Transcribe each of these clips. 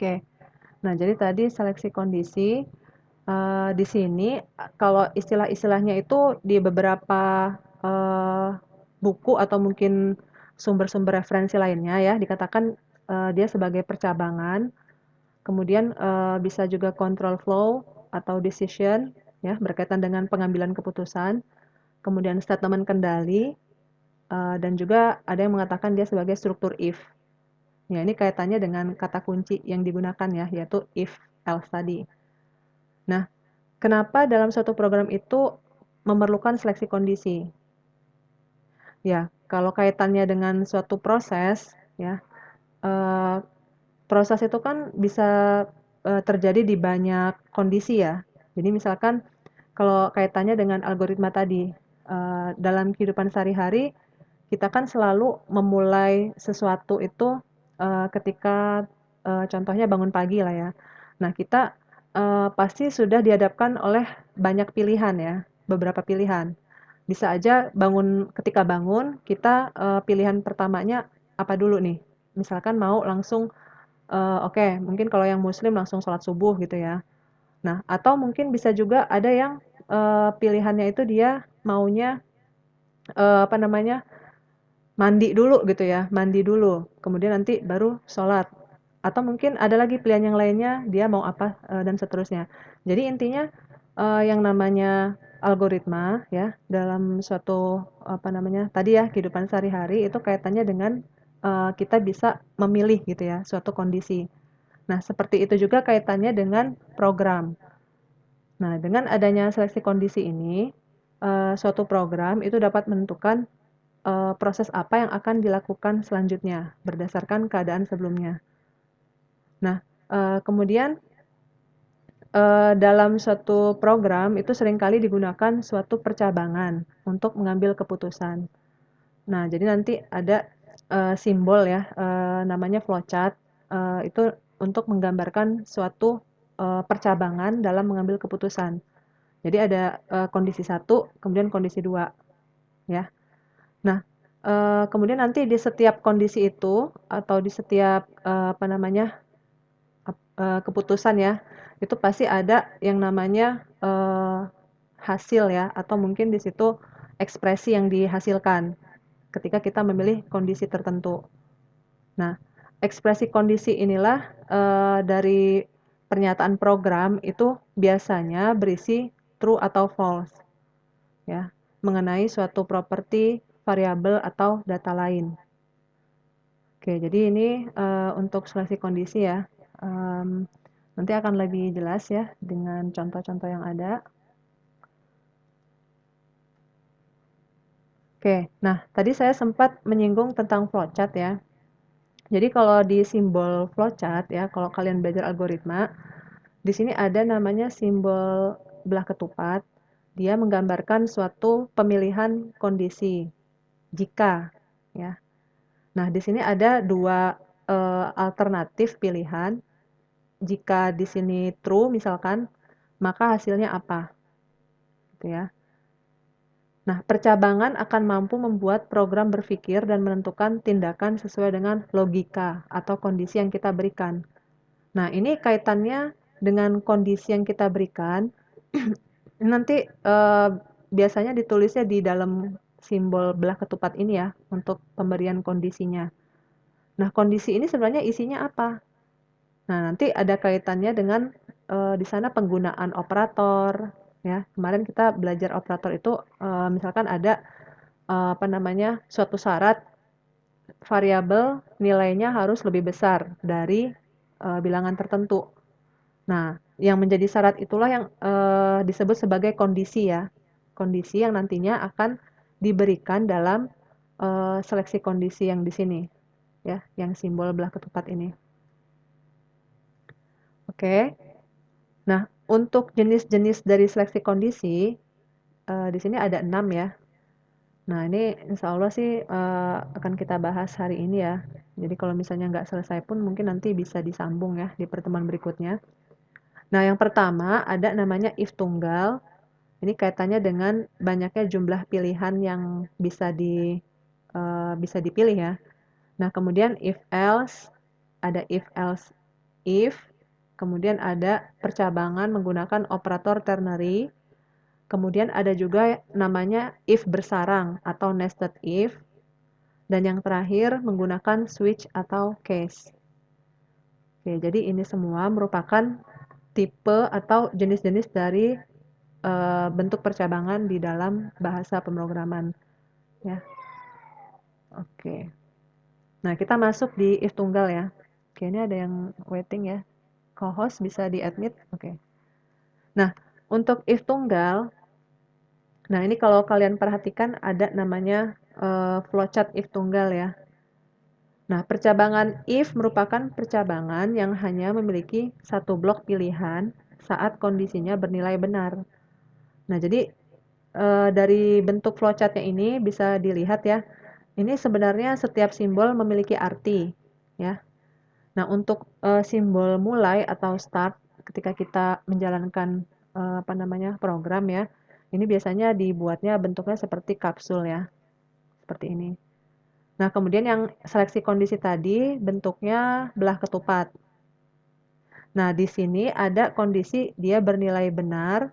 Oke. Nah, jadi tadi seleksi kondisi, di sini kalau istilah-istilahnya itu di beberapa, buku atau mungkin sumber-sumber referensi lainnya ya, dikatakan, dia sebagai percabangan, kemudian, bisa juga control flow atau decision ya, berkaitan dengan pengambilan keputusan, kemudian statement kendali, dan juga ada yang mengatakan dia sebagai struktur if. Ya, ini kaitannya dengan kata kunci yang digunakan ya, yaitu if, else tadi. Nah, kenapa dalam suatu program itu memerlukan seleksi kondisi? Ya, kalau kaitannya dengan suatu proses, ya, eee, proses itu kan bisa, terjadi di banyak kondisi ya. Jadi misalkan kalau kaitannya dengan algoritma tadi, dalam kehidupan sehari-hari kita kan selalu memulai sesuatu itu, ketika, contohnya bangun pagi lah ya. Nah kita, pasti sudah dihadapkan oleh banyak pilihan ya, beberapa pilihan. Bisa aja ketika bangun kita, pilihan pertamanya apa dulu nih, misalkan mau langsung, oke mungkin kalau yang muslim langsung sholat subuh gitu ya. Nah atau mungkin bisa juga ada yang, pilihannya itu dia maunya, apa namanya, mandi dulu gitu ya, mandi dulu, kemudian nanti baru sholat. Atau mungkin ada lagi pilihan yang lainnya, dia mau apa, dan seterusnya. Jadi intinya, yang namanya algoritma ya, dalam suatu, apa namanya, tadi ya, kehidupan sehari-hari itu kaitannya dengan, kita bisa memilih gitu ya, suatu kondisi. Nah, seperti itu juga kaitannya dengan program. Nah, dengan adanya seleksi kondisi ini, suatu program itu dapat menentukan proses apa yang akan dilakukan selanjutnya berdasarkan keadaan sebelumnya. Nah, kemudian, dalam suatu program itu seringkali digunakan suatu percabangan untuk mengambil keputusan. Nah, jadi nanti ada, simbol ya, namanya flowchart, itu untuk menggambarkan suatu, percabangan dalam mengambil keputusan. Jadi ada, kondisi satu, kemudian kondisi 2, ya. Nah, kemudian nanti di setiap kondisi itu atau di setiap, apa namanya, keputusan ya, itu pasti ada yang namanya, hasil ya atau mungkin di situ ekspresi yang dihasilkan ketika kita memilih kondisi tertentu. Nah, ekspresi kondisi inilah, dari pernyataan program itu biasanya berisi true atau false ya, mengenai suatu properti, variabel, atau data lain. Oke, jadi ini, untuk seleksi kondisi ya, nanti akan lebih jelas ya dengan contoh-contoh yang ada. Oke, nah tadi saya sempat menyinggung tentang flowchart ya. Jadi kalau di simbol flowchart ya, kalau kalian belajar algoritma, di sini ada namanya simbol belah ketupat. Dia menggambarkan suatu pemilihan kondisi jika ya. Nah, di sini ada dua alternatif pilihan. Jika di sini true misalkan, maka hasilnya apa? Gitu ya. Nah, percabangan akan mampu membuat program berpikir dan menentukan tindakan sesuai dengan logika atau kondisi yang kita berikan. Nah, ini kaitannya dengan kondisi yang kita berikan. Nanti biasanya ditulisnya di dalam simbol belah ketupat ini ya, untuk pemberian kondisinya. Nah, kondisi ini sebenarnya isinya apa? Nah, nanti ada kaitannya dengan di sana penggunaan operator ya. Kemarin kita belajar operator itu misalkan ada apa namanya? Suatu syarat variabel nilainya harus lebih besar dari bilangan tertentu. Nah, yang menjadi syarat itulah yang disebut sebagai kondisi ya. Kondisi yang nantinya akan diberikan dalam seleksi kondisi yang di sini ya, yang simbol belah ketupat ini. Oke. Nah, untuk jenis-jenis dari seleksi kondisi, di sini ada 6 ya. Nah, ini insya Allah sih akan kita bahas hari ini ya. Jadi kalau misalnya nggak selesai pun mungkin nanti bisa disambung ya di pertemuan berikutnya. Nah, yang pertama ada namanya if tunggal. Ini kaitannya dengan banyaknya jumlah pilihan yang bisa dipilih ya. Nah, kemudian if else, ada if else if, kemudian ada percabangan menggunakan operator ternary, kemudian ada juga namanya if bersarang atau nested if, dan yang terakhir menggunakan switch atau case. Oke, jadi ini semua merupakan tipe atau jenis-jenis dari bentuk percabangan di dalam bahasa pemrograman, ya. Oke. Nah, kita masuk di if tunggal ya. Oke, ini ada yang waiting ya. Co-host bisa di-admit. Oke. Nah, untuk if tunggal, nah ini kalau kalian perhatikan ada namanya flowchart if tunggal ya. Nah, percabangan if merupakan percabangan yang hanya memiliki satu blok pilihan saat kondisinya bernilai benar. Nah, jadi dari bentuk flowchartnya ini bisa dilihat ya, ini sebenarnya setiap simbol memiliki arti, ya. Nah, untuk simbol mulai atau start ketika kita menjalankan apa namanya program ya, ini biasanya dibuatnya bentuknya seperti kapsul ya, seperti ini. Nah, kemudian yang seleksi kondisi tadi bentuknya belah ketupat. Nah, di sini ada kondisi dia bernilai benar,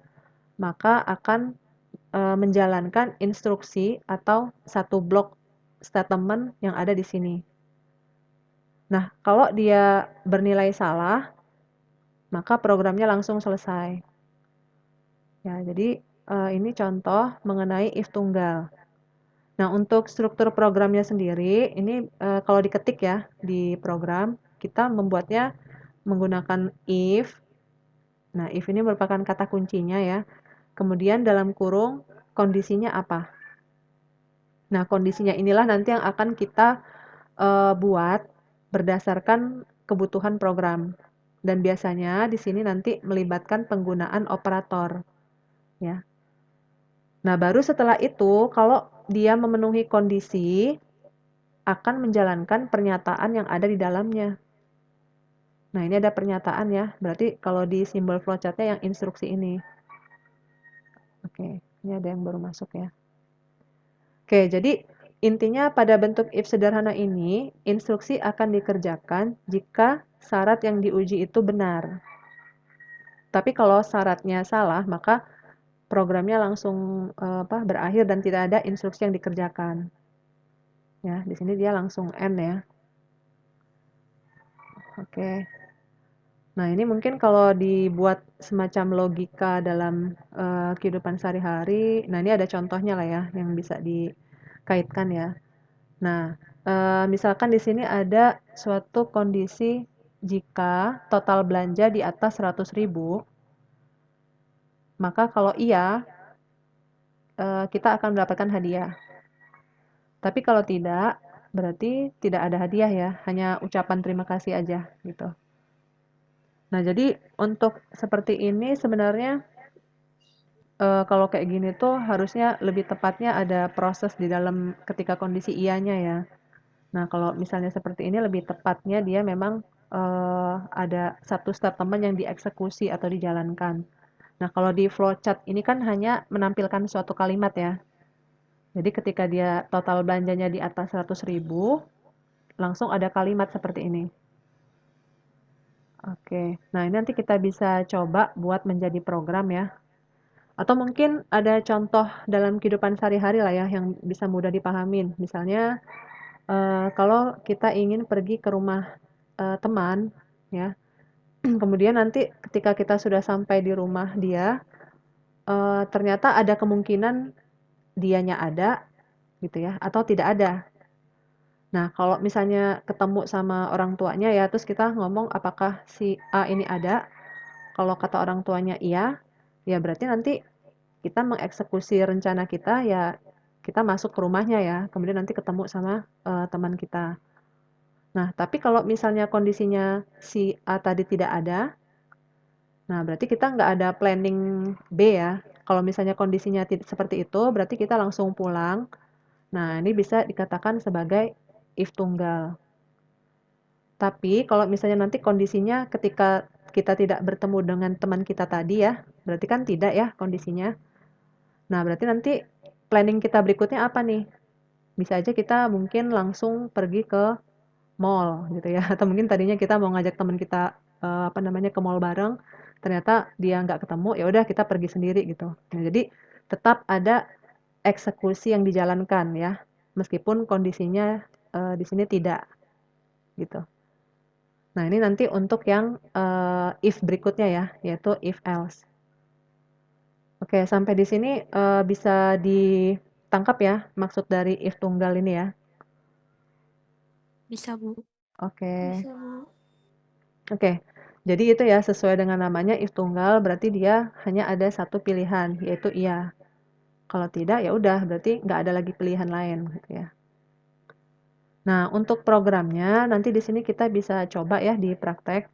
maka akan menjalankan instruksi atau satu blok statement yang ada di sini. Nah, kalau dia bernilai salah, maka programnya langsung selesai. Ya, jadi ini contoh mengenai if tunggal. Nah, untuk struktur programnya sendiri, ini kalau diketik ya di program, kita membuatnya menggunakan if. Nah, if ini merupakan kata kuncinya ya. Kemudian dalam kurung kondisinya apa? Nah, kondisinya inilah nanti yang akan kita buat berdasarkan kebutuhan program. Dan biasanya di sini nanti melibatkan penggunaan operator, ya. Nah, baru setelah itu kalau dia memenuhi kondisi akan menjalankan pernyataan yang ada di dalamnya. Nah, ini ada pernyataan ya. Berarti kalau di simbol flowchart-nya yang instruksi ini. Oke, ini ada yang baru masuk ya. Oke, jadi intinya pada bentuk if sederhana ini, instruksi akan dikerjakan jika syarat yang diuji itu benar. Tapi kalau syaratnya salah, maka programnya langsung berakhir dan tidak ada instruksi yang dikerjakan. Ya, di sini dia langsung end ya. Oke. Nah, ini mungkin kalau dibuat semacam logika dalam kehidupan sehari-hari, nah ini ada contohnya lah ya yang bisa dikaitkan ya. Nah, misalkan di sini ada suatu kondisi jika total belanja di atas 100.000, maka kalau iya, kita akan mendapatkan hadiah. Tapi kalau tidak, berarti tidak ada hadiah ya, hanya ucapan terima kasih aja gitu. Nah, jadi untuk seperti ini sebenarnya kalau kayak gini tuh harusnya lebih tepatnya ada proses di dalam ketika kondisi iyanya ya. Nah, kalau misalnya seperti ini lebih tepatnya dia memang ada satu statement yang dieksekusi atau dijalankan. Nah, kalau di flowchart ini kan hanya menampilkan suatu kalimat ya. Jadi ketika dia total belanjanya di atas 100.000, langsung ada kalimat seperti ini. Oke, nah ini nanti kita bisa coba buat menjadi program ya. Atau mungkin ada contoh dalam kehidupan sehari-hari lah ya yang bisa mudah dipahamin. Misalnya kalau kita ingin pergi ke rumah teman ya, kemudian nanti ketika kita sudah sampai di rumah dia, ternyata ada kemungkinan dianya ada gitu ya, atau tidak ada. Nah, kalau misalnya ketemu sama orang tuanya ya, terus kita ngomong apakah si A ini ada, kalau kata orang tuanya iya, ya berarti nanti kita mengeksekusi rencana kita ya, kita masuk ke rumahnya ya, kemudian nanti ketemu sama teman kita. Nah, tapi kalau misalnya kondisinya si A tadi tidak ada, nah berarti kita nggak ada planning B ya. Kalau misalnya kondisinya seperti itu, berarti kita langsung pulang. Nah, ini bisa dikatakan sebagai if tunggal. Tapi kalau misalnya nanti kondisinya ketika kita tidak bertemu dengan teman kita tadi ya, berarti kan tidak ya kondisinya. Nah, berarti nanti planning kita berikutnya apa nih? Bisa aja kita mungkin langsung pergi ke mall gitu ya, atau mungkin tadinya kita mau ngajak teman kita apa namanya, ke mall bareng, ternyata dia nggak ketemu, ya udah kita pergi sendiri gitu. Nah, jadi tetap ada eksekusi yang dijalankan ya, meskipun kondisinya, di sini tidak, gitu. Nah, ini nanti untuk yang, if berikutnya ya, yaitu if else. Oke, sampai di sini, bisa ditangkap ya, maksud dari if tunggal ini ya? Bisa, Bu. Oke. Bisa, Bu. Oke, jadi itu ya sesuai dengan namanya if tunggal berarti dia hanya ada satu pilihan yaitu iya. Kalau tidak ya udah berarti nggak ada lagi pilihan lain gitu ya. Nah untuk programnya nanti di sini kita bisa coba ya di praktek.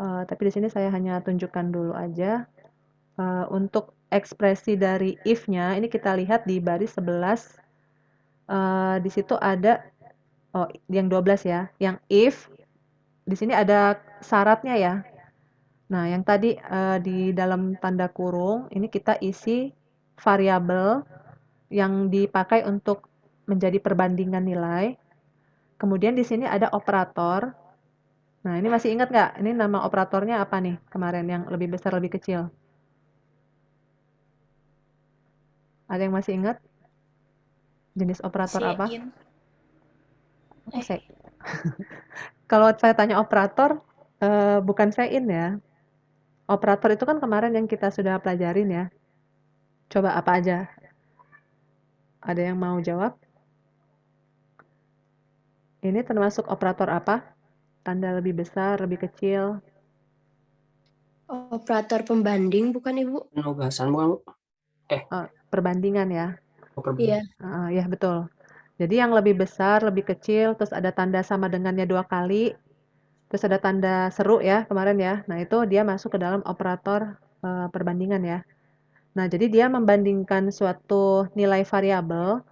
Tapi di sini saya hanya tunjukkan dulu aja. Untuk ekspresi dari if-nya ini kita lihat di baris 11. Di situ ada yang 12 ya. Yang if di sini ada syaratnya ya. Nah, yang tadi di dalam tanda kurung ini kita isi variabel yang dipakai untuk menjadi perbandingan nilai. Kemudian di sini ada operator. Nah, ini masih ingat nggak? Ini nama operatornya apa nih kemarin yang lebih besar lebih kecil? Ada yang masih ingat? Jenis operator apa? Sein. Oh, saya. Kalau saya tanya operator, bukan sein ya. Operator itu kan kemarin yang kita sudah pelajarin ya. Coba apa aja? Ada yang mau jawab? Ini termasuk operator apa? Tanda lebih besar, lebih kecil. Operator pembanding bukan, Ibu? Penugasan bukan, Bu? Perbandingan ya. Iya. Ya betul. Jadi yang lebih besar, lebih kecil, terus ada tanda sama dengannya 2 kali, terus ada tanda seru ya kemarin ya. Nah itu dia masuk ke dalam operator perbandingan ya. Nah jadi dia membandingkan suatu nilai variabel.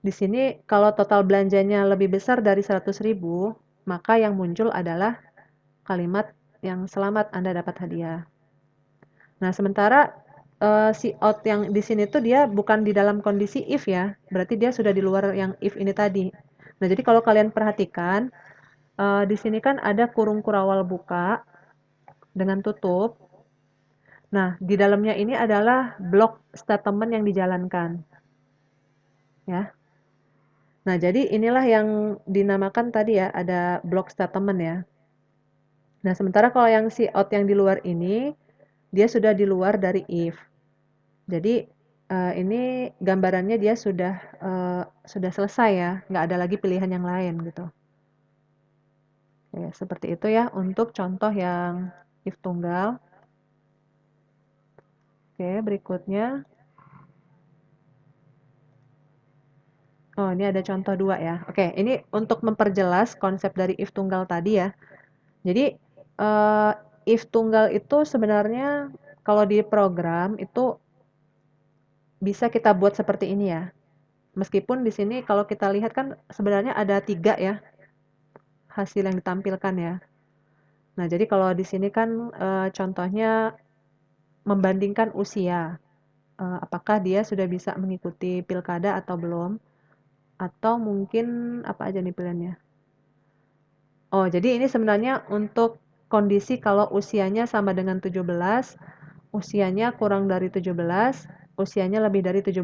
Di sini kalau total belanjanya lebih besar dari 100.000, maka yang muncul adalah kalimat yang selamat Anda dapat hadiah. Nah, sementara si out yang di sini tuh dia bukan di dalam kondisi if ya, berarti dia sudah di luar yang if ini tadi. Nah, jadi kalau kalian perhatikan, di sini kan ada kurung kurawal buka dengan tutup. Nah, di dalamnya ini adalah blok statement yang dijalankan, ya. Nah, jadi inilah yang dinamakan tadi ya, ada blok statement ya. Nah, sementara kalau yang si out yang di luar ini, dia sudah di luar dari if. Jadi, ini gambarannya dia sudah selesai ya, nggak ada lagi pilihan yang lain gitu. Oke, seperti itu ya untuk contoh yang if tunggal. Oke, berikutnya. Oh, ini ada contoh 2 ya. Oke, ini untuk memperjelas konsep dari if tunggal tadi ya. Jadi, if tunggal itu sebenarnya kalau di program itu bisa kita buat seperti ini ya. Meskipun di sini kalau kita lihat kan sebenarnya ada 3 ya hasil yang ditampilkan ya. Nah, jadi kalau di sini kan contohnya membandingkan usia. Apakah dia sudah bisa mengikuti pilkada atau belum? Atau mungkin apa aja nih pilihannya? Oh, jadi ini sebenarnya untuk kondisi kalau usianya sama dengan 17, usianya kurang dari 17, usianya lebih dari 17.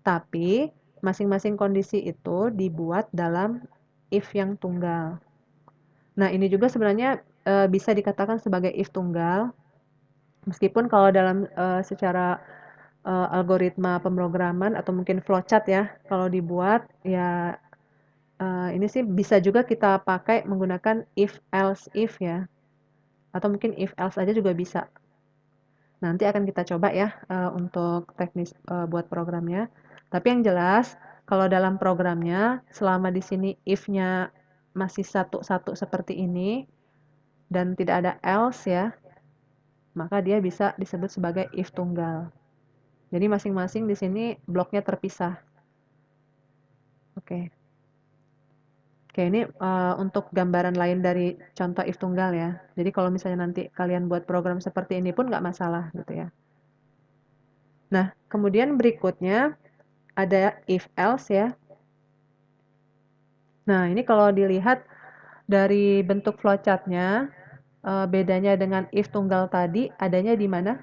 Tapi masing-masing kondisi itu dibuat dalam if yang tunggal. Nah, ini juga sebenarnya bisa dikatakan sebagai if tunggal, meskipun kalau dalam secara algoritma pemrograman atau mungkin flowchart ya, kalau dibuat ya ini sih bisa juga kita pakai menggunakan if else if ya, atau mungkin if else aja juga bisa. Nanti akan kita coba ya untuk teknis buat programnya. Tapi yang jelas kalau dalam programnya selama di sini if-nya masih satu-satu seperti ini dan tidak ada else ya, maka dia bisa disebut sebagai if tunggal. Jadi masing-masing di sini bloknya terpisah. Oke. Oke, ini untuk gambaran lain dari contoh if tunggal ya. Jadi kalau misalnya nanti kalian buat program seperti ini pun nggak masalah gitu ya. Nah, kemudian berikutnya ada if else ya. Nah, ini kalau dilihat dari bentuk flowchart-nya, bedanya dengan if tunggal tadi adanya di mana?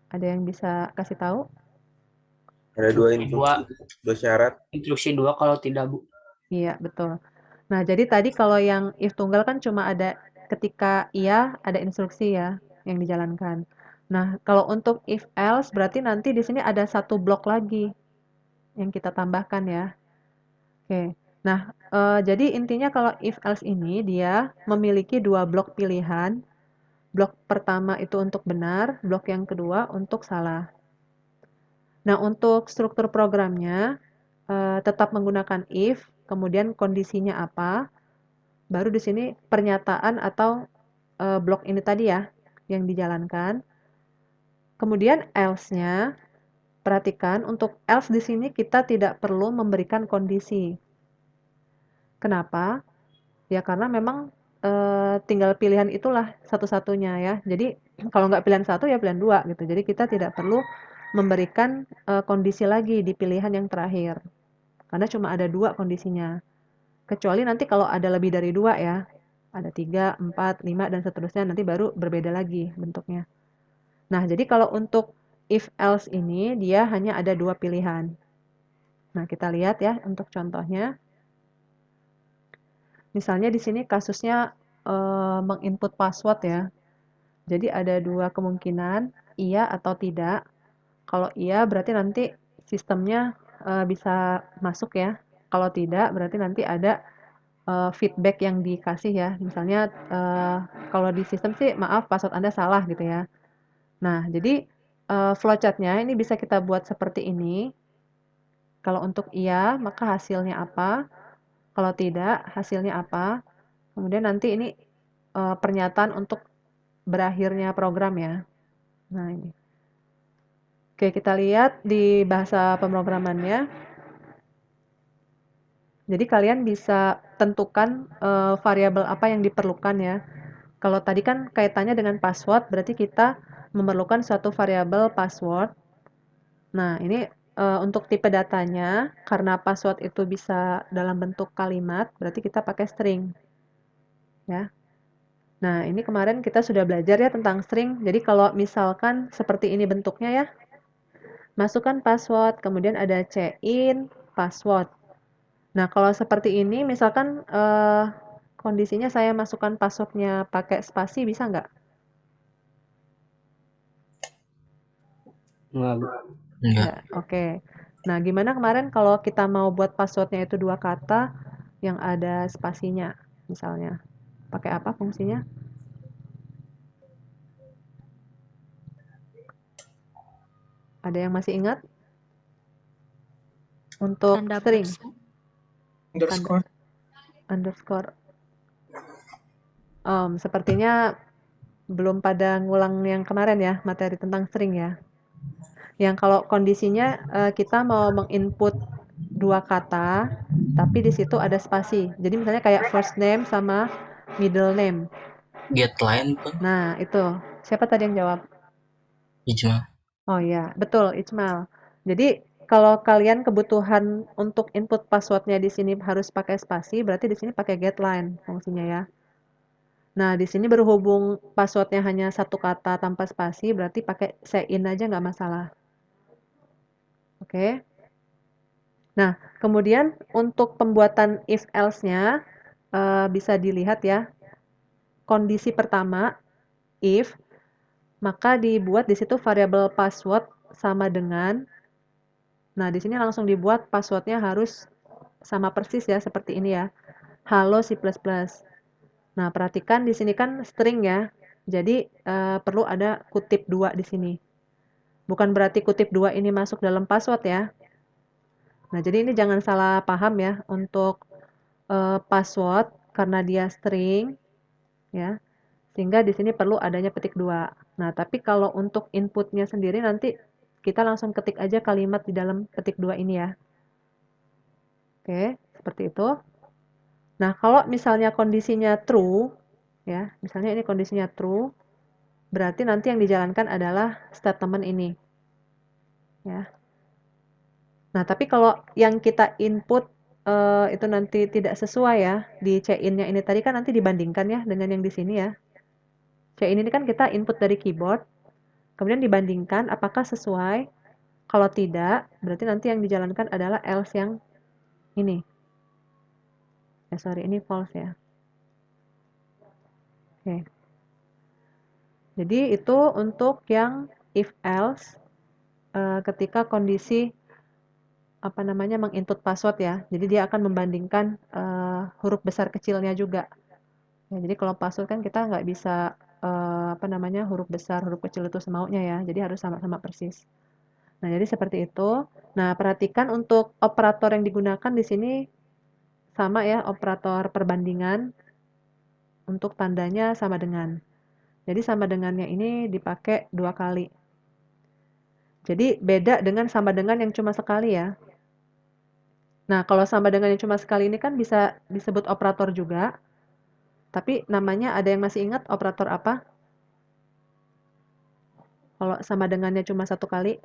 Ada yang bisa kasih tahu? Ada dua instruksi, dua syarat. Instruksi 2 kalau tidak, Bu. Iya, betul. Nah, jadi tadi kalau yang if tunggal kan cuma ada ketika iya ada instruksi ya yang dijalankan. Nah, kalau untuk if else berarti nanti di sini ada satu blok lagi yang kita tambahkan ya. Oke. Nah, jadi intinya kalau if else ini dia memiliki dua blok pilihan. Blok pertama itu untuk benar, blok yang kedua untuk salah. Nah, untuk struktur programnya tetap menggunakan if, kemudian kondisinya apa, baru di sini pernyataan atau blok ini tadi ya yang dijalankan. Kemudian else-nya, perhatikan untuk else di sini kita tidak perlu memberikan kondisi. Kenapa? Ya karena memang tinggal pilihan itulah satu-satunya ya. Jadi kalau nggak pilihan satu ya pilihan dua gitu. Jadi kita tidak perlu memberikan kondisi lagi di pilihan yang terakhir. Karena cuma ada dua kondisinya. Kecuali nanti kalau ada lebih dari dua ya. Ada 3, 4, 5, dan seterusnya nanti baru berbeda lagi bentuknya. Nah, jadi kalau untuk if else ini dia hanya ada dua pilihan. Nah, kita lihat ya untuk contohnya. Misalnya di sini kasusnya menginput password ya. Jadi ada dua kemungkinan, iya atau tidak. Kalau iya berarti nanti sistemnya bisa masuk ya. Kalau tidak berarti nanti ada feedback yang dikasih ya. Misalnya kalau di sistem sih maaf password Anda salah gitu ya. Nah, jadi flowchart-nya ini bisa kita buat seperti ini. Kalau untuk iya, maka hasilnya apa? Kalau tidak, hasilnya apa? Kemudian nanti ini pernyataan untuk berakhirnya program ya. Nah, ini. Oke, kita lihat di bahasa pemrogramannya. Jadi kalian bisa tentukan variabel apa yang diperlukan ya. Kalau tadi kan kaitannya dengan password, berarti kita memerlukan suatu variabel password. Nah, ini untuk tipe datanya, karena password itu bisa dalam bentuk kalimat, berarti kita pakai string. Ya. Nah, ini kemarin kita sudah belajar ya tentang string. Jadi kalau misalkan seperti ini bentuknya ya, masukkan password, kemudian ada in, password. Nah, kalau seperti ini, misalkan kondisinya saya masukkan passwordnya pakai spasi, bisa nggak? Enggak, Bu. Enggak, oke. Nah, gimana kemarin kalau kita mau buat passwordnya itu dua kata yang ada spasinya, misalnya? Pakai apa fungsinya? Ada yang masih ingat? Untuk Tanda string. persen. Underscore. Sepertinya belum pada ngulang yang kemarin ya, materi tentang string ya. Yang kalau kondisinya kita mau menginput dua kata, tapi di situ ada spasi. Jadi misalnya kayak first name sama middle name. Getline tuh Nah, itu. Siapa tadi yang jawab? Ijma. Oh iya, betul, Ijmal. Jadi kalau kalian kebutuhan untuk input passwordnya di sini harus pakai spasi, berarti di sini pakai getline fungsinya ya. Nah, di sini berhubung passwordnya hanya satu kata tanpa spasi, berarti pakai say in aja nggak masalah. Oke. Nah, kemudian untuk pembuatan if else-nya bisa dilihat ya. Kondisi pertama, if, maka dibuat di situ variabel password sama dengan, nah di sini langsung dibuat passwordnya harus sama persis ya, seperti ini ya. Halo C++. Nah, perhatikan di sini kan string ya. Jadi perlu ada kutip dua di sini. Bukan berarti kutip dua ini masuk dalam password ya. Nah, jadi ini jangan salah paham ya untuk password karena dia string ya. Sehingga di sini perlu adanya petik dua. Nah, tapi kalau untuk inputnya sendiri nanti kita langsung ketik aja kalimat di dalam petik dua ini ya. Oke, seperti itu. Nah, kalau misalnya kondisinya true ya, misalnya ini kondisinya true, berarti nanti yang dijalankan adalah statement ini. Ya. Nah, tapi kalau yang kita input itu nanti tidak sesuai ya di C-in-nya ini tadi kan nanti dibandingkan ya dengan yang di sini ya. C-in ini kan kita input dari keyboard, kemudian dibandingkan apakah sesuai. Kalau tidak, berarti nanti yang dijalankan adalah else yang ini. Sorry, ini false ya. Oke. Jadi itu untuk yang if else ketika kondisi apa namanya menginput password ya. Jadi dia akan membandingkan huruf besar kecilnya juga. Ya, jadi kalau password kan kita nggak bisa apa namanya huruf besar, huruf kecil itu semaunya ya. Jadi harus sama-sama persis. Nah, jadi seperti itu. Nah, perhatikan untuk operator yang digunakan di sini sama ya, operator perbandingan untuk tandanya sama dengan. Jadi sama dengannya ini dipakai 2 kali. Jadi beda dengan sama dengan yang cuma sekali ya. Nah, kalau sama dengan yang cuma sekali ini kan bisa disebut operator juga. Tapi namanya ada yang masih ingat operator apa? Kalau sama dengannya cuma 1 kali?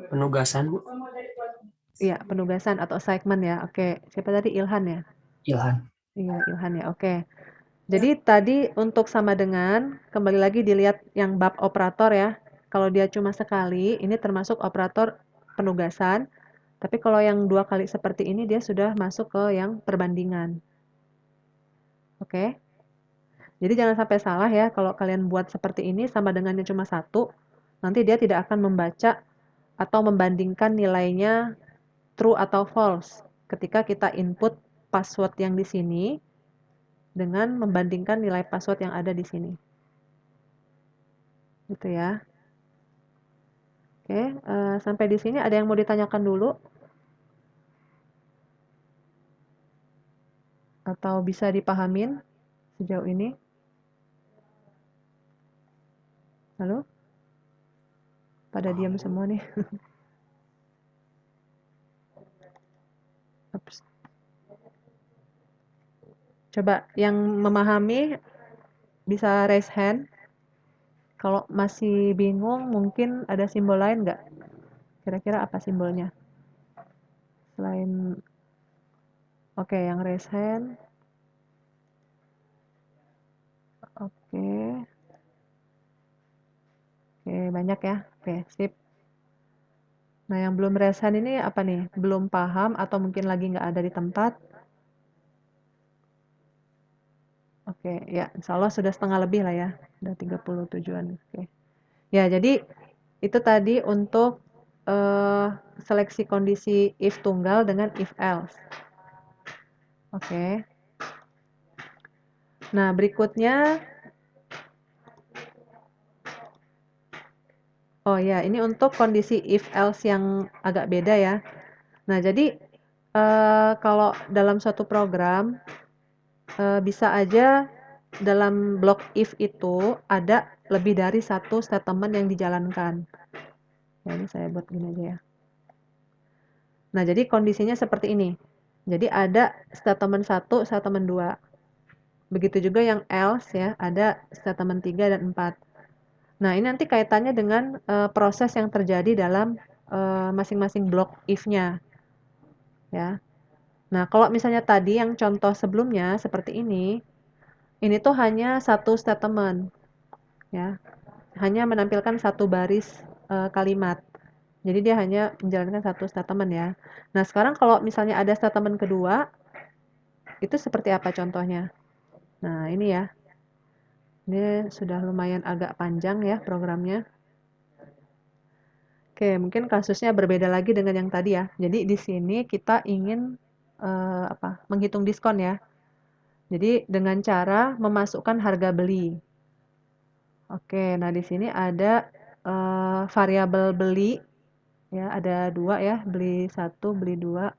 Penugasan, Bu. Iya, penugasan atau assignment ya. Oke, siapa tadi? Ilhan ya? Ilhan. Iya, Ilhan ya. Oke. Jadi tadi untuk sama dengan, kembali lagi dilihat yang bab operator ya. Kalau dia cuma sekali, ini termasuk operator penugasan. Tapi kalau yang 2 kali seperti ini, dia sudah masuk ke yang perbandingan. Oke. Jadi jangan sampai salah ya, kalau kalian buat seperti ini sama dengannya cuma 1, nanti dia tidak akan membaca atau membandingkan nilainya true atau false ketika kita input password yang di sini dengan membandingkan nilai password yang ada di sini. Gitu ya. Oke, sampai di sini ada yang mau ditanyakan dulu? Atau bisa dipahamin sejauh ini? Halo? Pada diam semua nih. Ups. Coba yang memahami bisa raise hand. Kalau masih bingung mungkin ada simbol lain nggak? Kira-kira apa simbolnya? Selain oke, yang raise hand. Oke. Oke, banyak ya. Oke, sip. Nah, yang belum raise hand ini apa nih? Belum paham atau mungkin lagi nggak ada di tempat? Oke, ya, insya Allah sudah setengah lebih lah ya. Udah 37-an. Oke. Ya, jadi itu tadi untuk seleksi kondisi if tunggal dengan if else. Oke. Nah, berikutnya oh ya, ini untuk kondisi if else yang agak beda ya. Nah, jadi kalau dalam suatu program bisa aja dalam blok if itu ada lebih dari satu statement yang dijalankan. Ya, ini saya buat gini aja ya. Nah, jadi kondisinya seperti ini. Jadi ada statement 1, statement 2. Begitu juga yang else ya, ada statement 3 dan 4. Nah, ini nanti kaitannya dengan proses yang terjadi dalam masing-masing blok if-nya. Ya. Nah, kalau misalnya tadi yang contoh sebelumnya seperti ini tuh hanya satu statement. Ya. Hanya menampilkan satu baris kalimat. Jadi dia hanya menjalankan satu statement ya. Nah, sekarang kalau misalnya ada statement kedua, itu seperti apa contohnya? Nah, ini ya. Ini sudah lumayan agak panjang ya programnya. Oke, mungkin kasusnya berbeda lagi dengan yang tadi ya. Jadi di sini kita ingin menghitung diskon ya. Jadi dengan cara memasukkan harga beli. Oke, nah di sini ada variabel beli ya, ada 2 ya, beli 1, beli 2.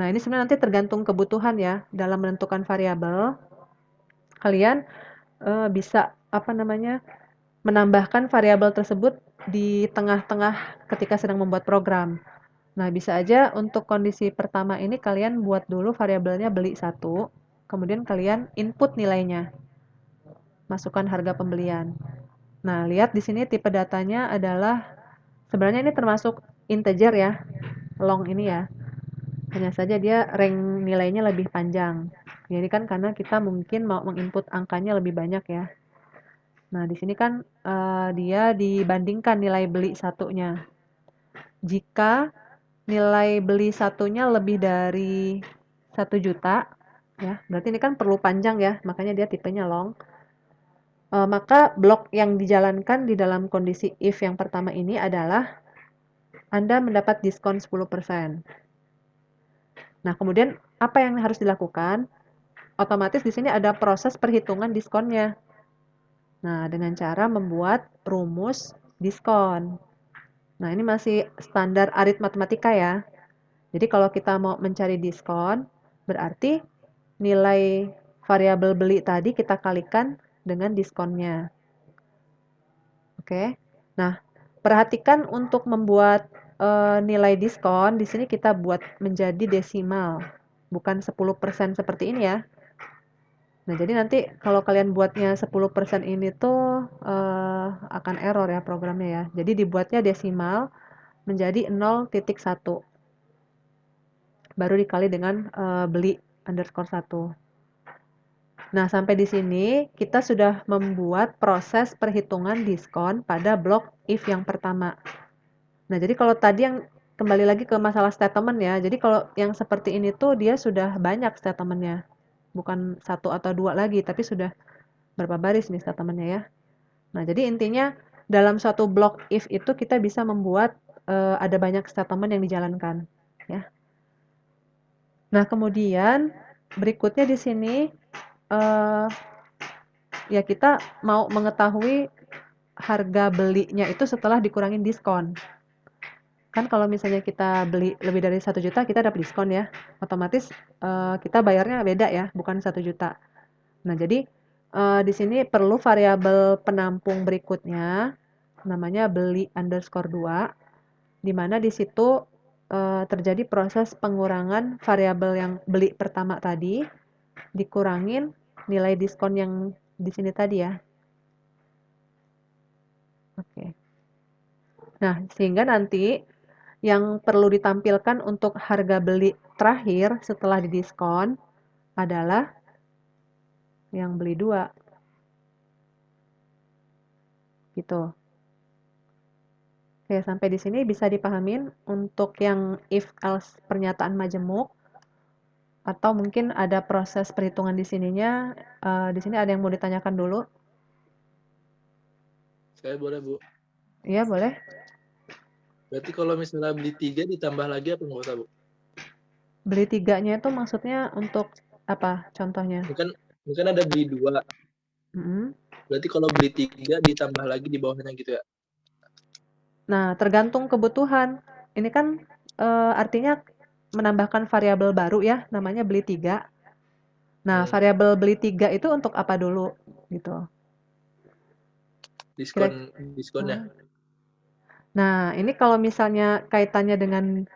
Nah, ini sebenarnya nanti tergantung kebutuhan ya dalam menentukan variabel. Kalian bisa menambahkan variabel tersebut di tengah-tengah ketika sedang membuat program. Nah, bisa aja untuk kondisi pertama ini kalian buat dulu variabelnya beli 1, kemudian kalian input nilainya. Masukkan harga pembelian. Nah, lihat di sini tipe datanya adalah sebenarnya ini termasuk integer ya. long ini ya. Hanya saja dia rank nilainya lebih panjang. Jadi kan karena kita mungkin mau menginput angkanya lebih banyak ya. Nah, di sini kan dia dibandingkan nilai beli satunya. Jika nilai beli satunya lebih dari 1 juta, ya, berarti ini kan perlu panjang ya, makanya dia tipenya long. Maka blok yang dijalankan di dalam kondisi if yang pertama ini adalah Anda mendapat diskon 10%. Nah, kemudian apa yang harus dilakukan? Otomatis di sini ada proses perhitungan diskonnya. Nah, dengan cara membuat rumus diskon. Nah, ini masih standar aritmatika ya. Jadi kalau kita mau mencari diskon, berarti nilai variabel beli tadi kita kalikan dengan diskonnya. Oke. Nah, perhatikan untuk membuat nilai diskon, di sini kita buat menjadi desimal, bukan 10% seperti ini ya. Nah, jadi nanti kalau kalian buatnya 10% ini tuh akan error ya programnya ya. Jadi dibuatnya desimal menjadi 0,1. Baru dikali dengan beli underscore 1. Nah, sampai di sini kita sudah membuat proses perhitungan diskon pada blok if yang pertama. Nah, jadi kalau tadi yang kembali lagi ke masalah statement ya. Jadi kalau yang seperti ini tuh dia sudah banyak statementnya. Bukan 1 atau 2 lagi, tapi sudah berapa baris nih statementnya ya. Nah, jadi intinya dalam suatu blok if itu kita bisa membuat ada banyak statement yang dijalankan ya. Nah, kemudian berikutnya di sini ya kita mau mengetahui harga belinya itu setelah dikurangin diskon. Kan kalau misalnya kita beli lebih dari 1 juta kita dapat diskon ya. Otomatis kita bayarnya beda ya, bukan 1 juta. Nah, jadi di sini perlu variabel penampung berikutnya namanya beli underscore 2, di mana di situ terjadi proses pengurangan variabel yang beli pertama tadi dikurangin nilai diskon yang di sini tadi ya. Oke. Nah, sehingga nanti yang perlu ditampilkan untuk harga beli terakhir setelah didiskon adalah yang beli 2. Gitu. Oke, sampai di sini bisa dipahamin untuk yang if else pernyataan majemuk atau mungkin ada proses perhitungan di sininya. Di sini ada yang mau ditanyakan dulu? Saya boleh, Bu. Iya, boleh. Berarti kalau misalnya beli 3 ditambah lagi apa nggak usah, Bu? Beli 3-nya itu maksudnya untuk apa contohnya? Ini kan ada beli 2. Mm-mm. Berarti kalau beli 3 ditambah lagi di bawahnya gitu ya? Nah, tergantung kebutuhan. Ini kan artinya menambahkan variabel baru ya, namanya beli 3. Nah, variabel beli 3 itu untuk apa dulu gitu. Diskonnya. Nah, ini kalau misalnya kaitannya dengan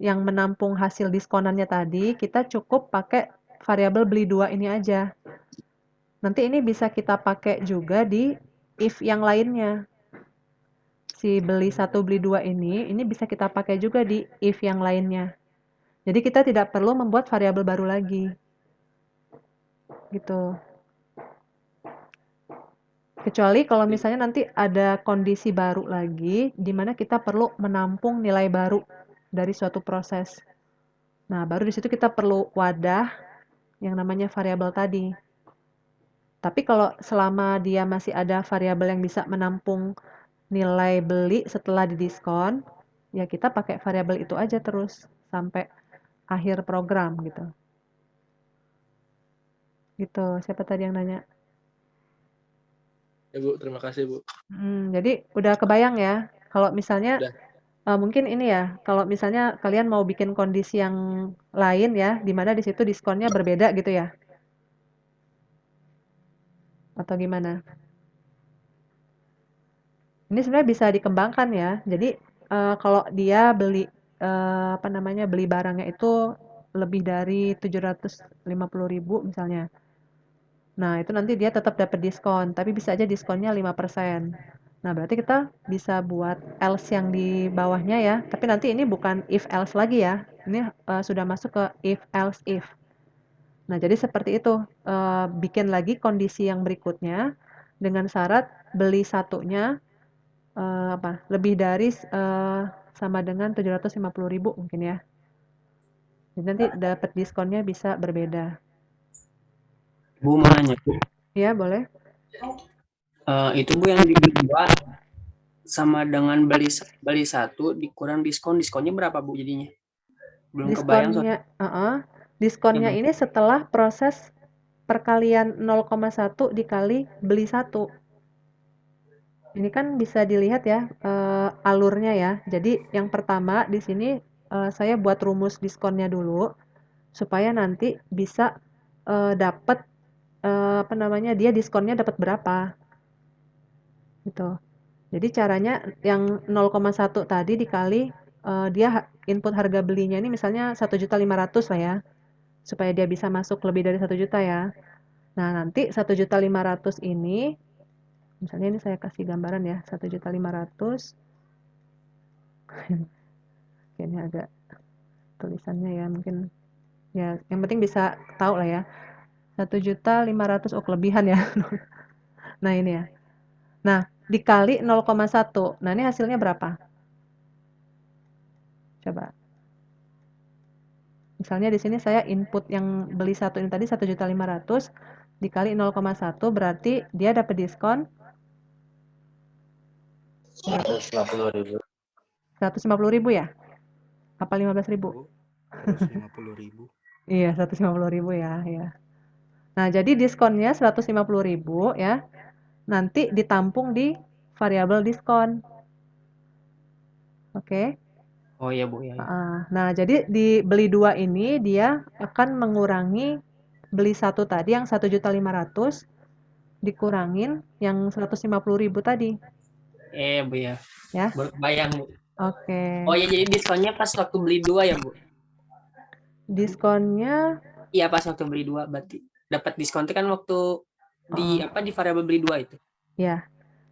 yang menampung hasil diskonannya tadi, kita cukup pakai variabel beli 2 ini aja. Nanti ini bisa kita pakai juga di if yang lainnya. Si beli 1 beli 2 ini bisa kita pakai juga di if yang lainnya. Jadi kita tidak perlu membuat variabel baru lagi. Gitu. Kecuali kalau misalnya nanti ada kondisi baru lagi di mana kita perlu menampung nilai baru dari suatu proses. Nah, baru di situ kita perlu wadah yang namanya variabel tadi. Tapi kalau selama dia masih ada variabel yang bisa menampung nilai beli setelah didiskon, ya kita pakai variabel itu aja terus sampai akhir program gitu. Gitu, siapa tadi yang nanya? Ya, Bu, terima kasih, Bu. Jadi udah kebayang ya, kalau misalnya mungkin ini ya, kalau misalnya kalian mau bikin kondisi yang lain ya, di mana di situ diskonnya berbeda gitu ya? Atau gimana? Ini sebenarnya bisa dikembangkan ya. Jadi kalau dia beli beli barangnya itu lebih dari 750.000 misalnya. Nah, itu nanti dia tetap dapat diskon, tapi bisa aja diskonnya 5%. Nah, berarti kita bisa buat else yang di bawahnya ya. Tapi nanti ini bukan if else lagi ya. Ini sudah masuk ke if else if. Nah, jadi seperti itu. Bikin lagi kondisi yang berikutnya dengan syarat beli satunya lebih dari sama dengan 750.000 mungkin ya. Jadi nanti dapat diskonnya bisa berbeda. Bu mau nanya Bu, Ya, boleh. itu Bu yang dibeli 2 sama dengan beli 1 dikurang diskonnya berapa Bu jadinya? Belum kebayang soalnya. Diskonnya Ya, ini setelah proses perkalian 0,1 dikali beli 1. Ini kan bisa dilihat ya alurnya ya. Jadi yang pertama di sini saya buat rumus diskonnya dulu supaya nanti bisa dapat dia diskonnya dapat berapa gitu. Jadi caranya yang 0,1 tadi dikali dia input harga belinya ini misalnya 1.500.000 lah ya. Supaya dia bisa masuk lebih dari 1 juta ya. Nah, nanti 1.500.000 ini misalnya ini saya kasih gambaran ya, 1.500.000. Ini agak tulisannya ya mungkin ya yang penting bisa tahu lah ya. 1.500.000 kelebihan ya. Nah, ini ya. Nah, dikali 0,1. Nah, ini hasilnya berapa? Coba. Misalnya di sini saya input yang beli satu ini tadi 1.500.000 dikali 0,1 berarti dia dapat diskon 150.000. 150.000 ya? Apa 15.000? 150.000. Iya, 150.000 ya, ya. Nah, jadi diskonnya 150.000 ya. Nanti ditampung di variabel diskon. Oke. Oh iya Bu ya. Nah, jadi di beli 2 ini dia akan mengurangi beli satu tadi yang 1.500.000 dikurangin yang 150.000 tadi. Bu ya. Ya. Baru kebayang Bu. Oke. Oh ya, jadi diskonnya pas waktu beli 2 ya Bu? Diskonnya Iya pas waktu beli 2 berarti dapat diskon itu kan waktu di variabel beli 2 itu. Ya.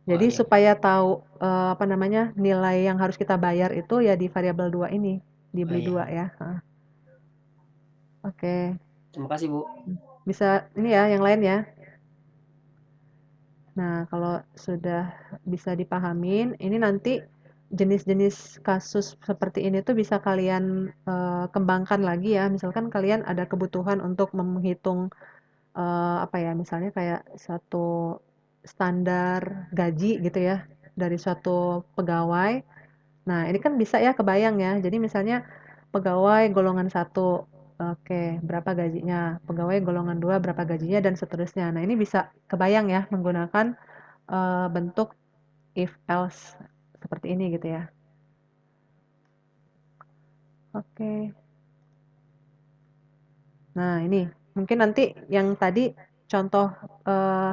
Jadi iya. supaya tahu nilai yang harus kita bayar itu ya di variabel 2 ini, dibeli 2 ya. Oke. Terima kasih Bu. Bisa ini ya yang lain ya. Nah, kalau sudah bisa dipahamin, ini nanti jenis-jenis kasus seperti ini tuh bisa kalian kembangkan lagi ya. Misalkan kalian ada kebutuhan untuk menghitung misalnya kayak satu standar gaji gitu ya dari suatu pegawai. Nah, ini kan bisa ya kebayang ya. Jadi misalnya pegawai golongan satu, oke, berapa gajinya? Pegawai golongan 2 berapa gajinya dan seterusnya. Nah, ini bisa kebayang ya menggunakan bentuk if else seperti ini gitu ya. Oke. Nah, ini mungkin nanti yang tadi contoh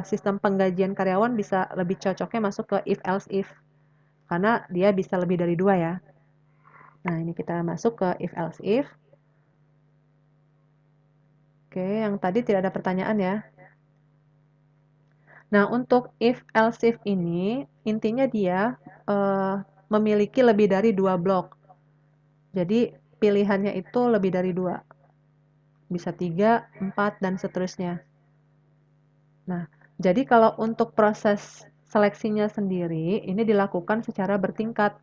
sistem penggajian karyawan bisa lebih cocoknya masuk ke if else if karena dia bisa lebih dari 2 ya. Nah, ini kita masuk ke if else if. Oke, yang tadi tidak ada pertanyaan ya. Nah, untuk if else if ini intinya dia memiliki lebih dari 2 blok. Jadi pilihannya itu lebih dari 2. Bisa 3, 4 dan seterusnya. Nah, jadi kalau untuk proses seleksinya sendiri ini dilakukan secara bertingkat.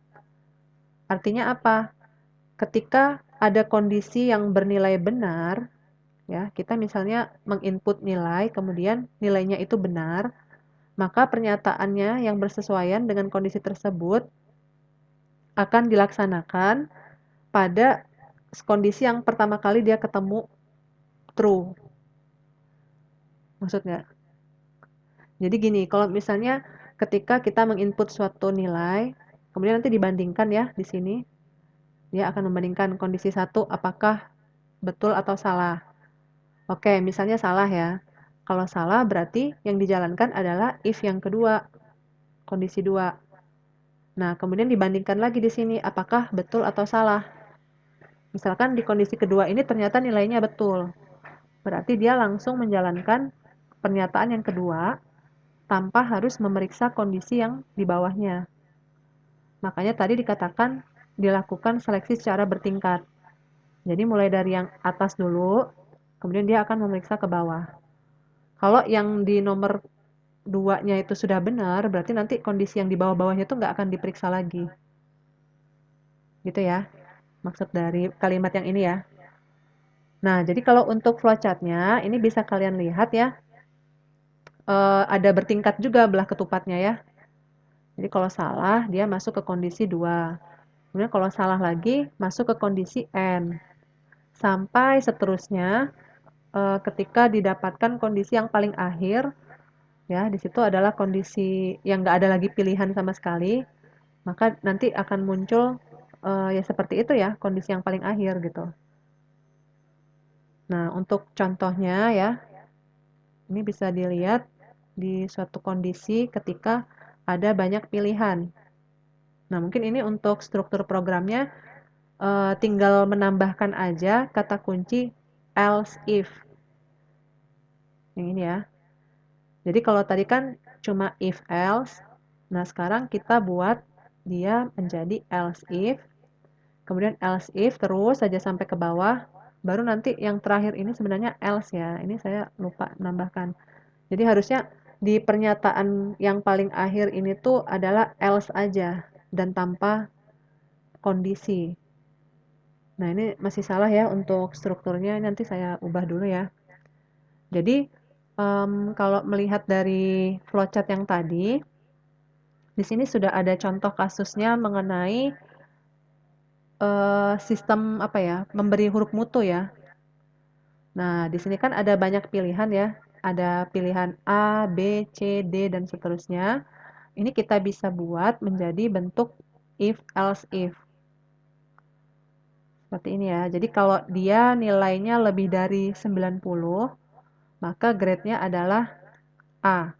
Artinya apa? Ketika ada kondisi yang bernilai benar, ya, kita misalnya menginput nilai, kemudian nilainya itu benar, maka pernyataannya yang bersesuaian dengan kondisi tersebut akan dilaksanakan pada kondisi yang pertama kali dia ketemu true. Maksudnya? Jadi gini, kalau misalnya ketika kita menginput suatu nilai, kemudian nanti dibandingkan ya di sini, dia akan membandingkan kondisi satu apakah betul atau salah. Oke, misalnya salah ya. Kalau salah berarti yang dijalankan adalah if yang kedua, kondisi 2. Nah, kemudian dibandingkan lagi di sini apakah betul atau salah. Misalkan di kondisi kedua ini ternyata nilainya betul. Berarti dia langsung menjalankan pernyataan yang kedua tanpa harus memeriksa kondisi yang di bawahnya. Makanya tadi dikatakan dilakukan seleksi secara bertingkat. Jadi mulai dari yang atas dulu, kemudian dia akan memeriksa ke bawah. Kalau yang di nomor 2-nya itu sudah benar, berarti nanti kondisi yang di bawah-bawahnya itu nggak akan diperiksa lagi. Gitu ya, maksud dari kalimat yang ini ya. Nah, jadi kalau untuk flowchart-nya, ini bisa kalian lihat ya, ada bertingkat juga belah ketupatnya ya. Jadi kalau salah, dia masuk ke kondisi 2. Kemudian kalau salah lagi, masuk ke kondisi N. Sampai seterusnya, ketika didapatkan kondisi yang paling akhir, ya, di situ adalah kondisi yang nggak ada lagi pilihan sama sekali, maka nanti akan muncul, ya seperti itu ya, kondisi yang paling akhir gitu. Nah, untuk contohnya ya, ini bisa dilihat di suatu kondisi ketika ada banyak pilihan. Nah, mungkin ini untuk struktur programnya tinggal menambahkan aja kata kunci else if. Yang ini ya. Jadi kalau tadi kan cuma if else, nah sekarang kita buat dia menjadi else if, kemudian else if terus saja sampai ke bawah, baru nanti yang terakhir ini sebenarnya else ya. Ini saya lupa menambahkan. Jadi harusnya di pernyataan yang paling akhir ini tuh adalah else aja dan tanpa kondisi. Nah, ini masih salah ya untuk strukturnya, nanti saya ubah dulu ya. Jadi, kalau melihat dari flowchart yang tadi, di sini sudah ada contoh kasusnya mengenai sistem apa ya, memberi huruf mutu ya. Nah, di sini kan ada banyak pilihan ya, ada pilihan A, B, C, D, dan seterusnya. Ini kita bisa buat menjadi bentuk if, else, if. Seperti ini ya. Jadi kalau dia nilainya lebih dari 90, maka grade-nya adalah A.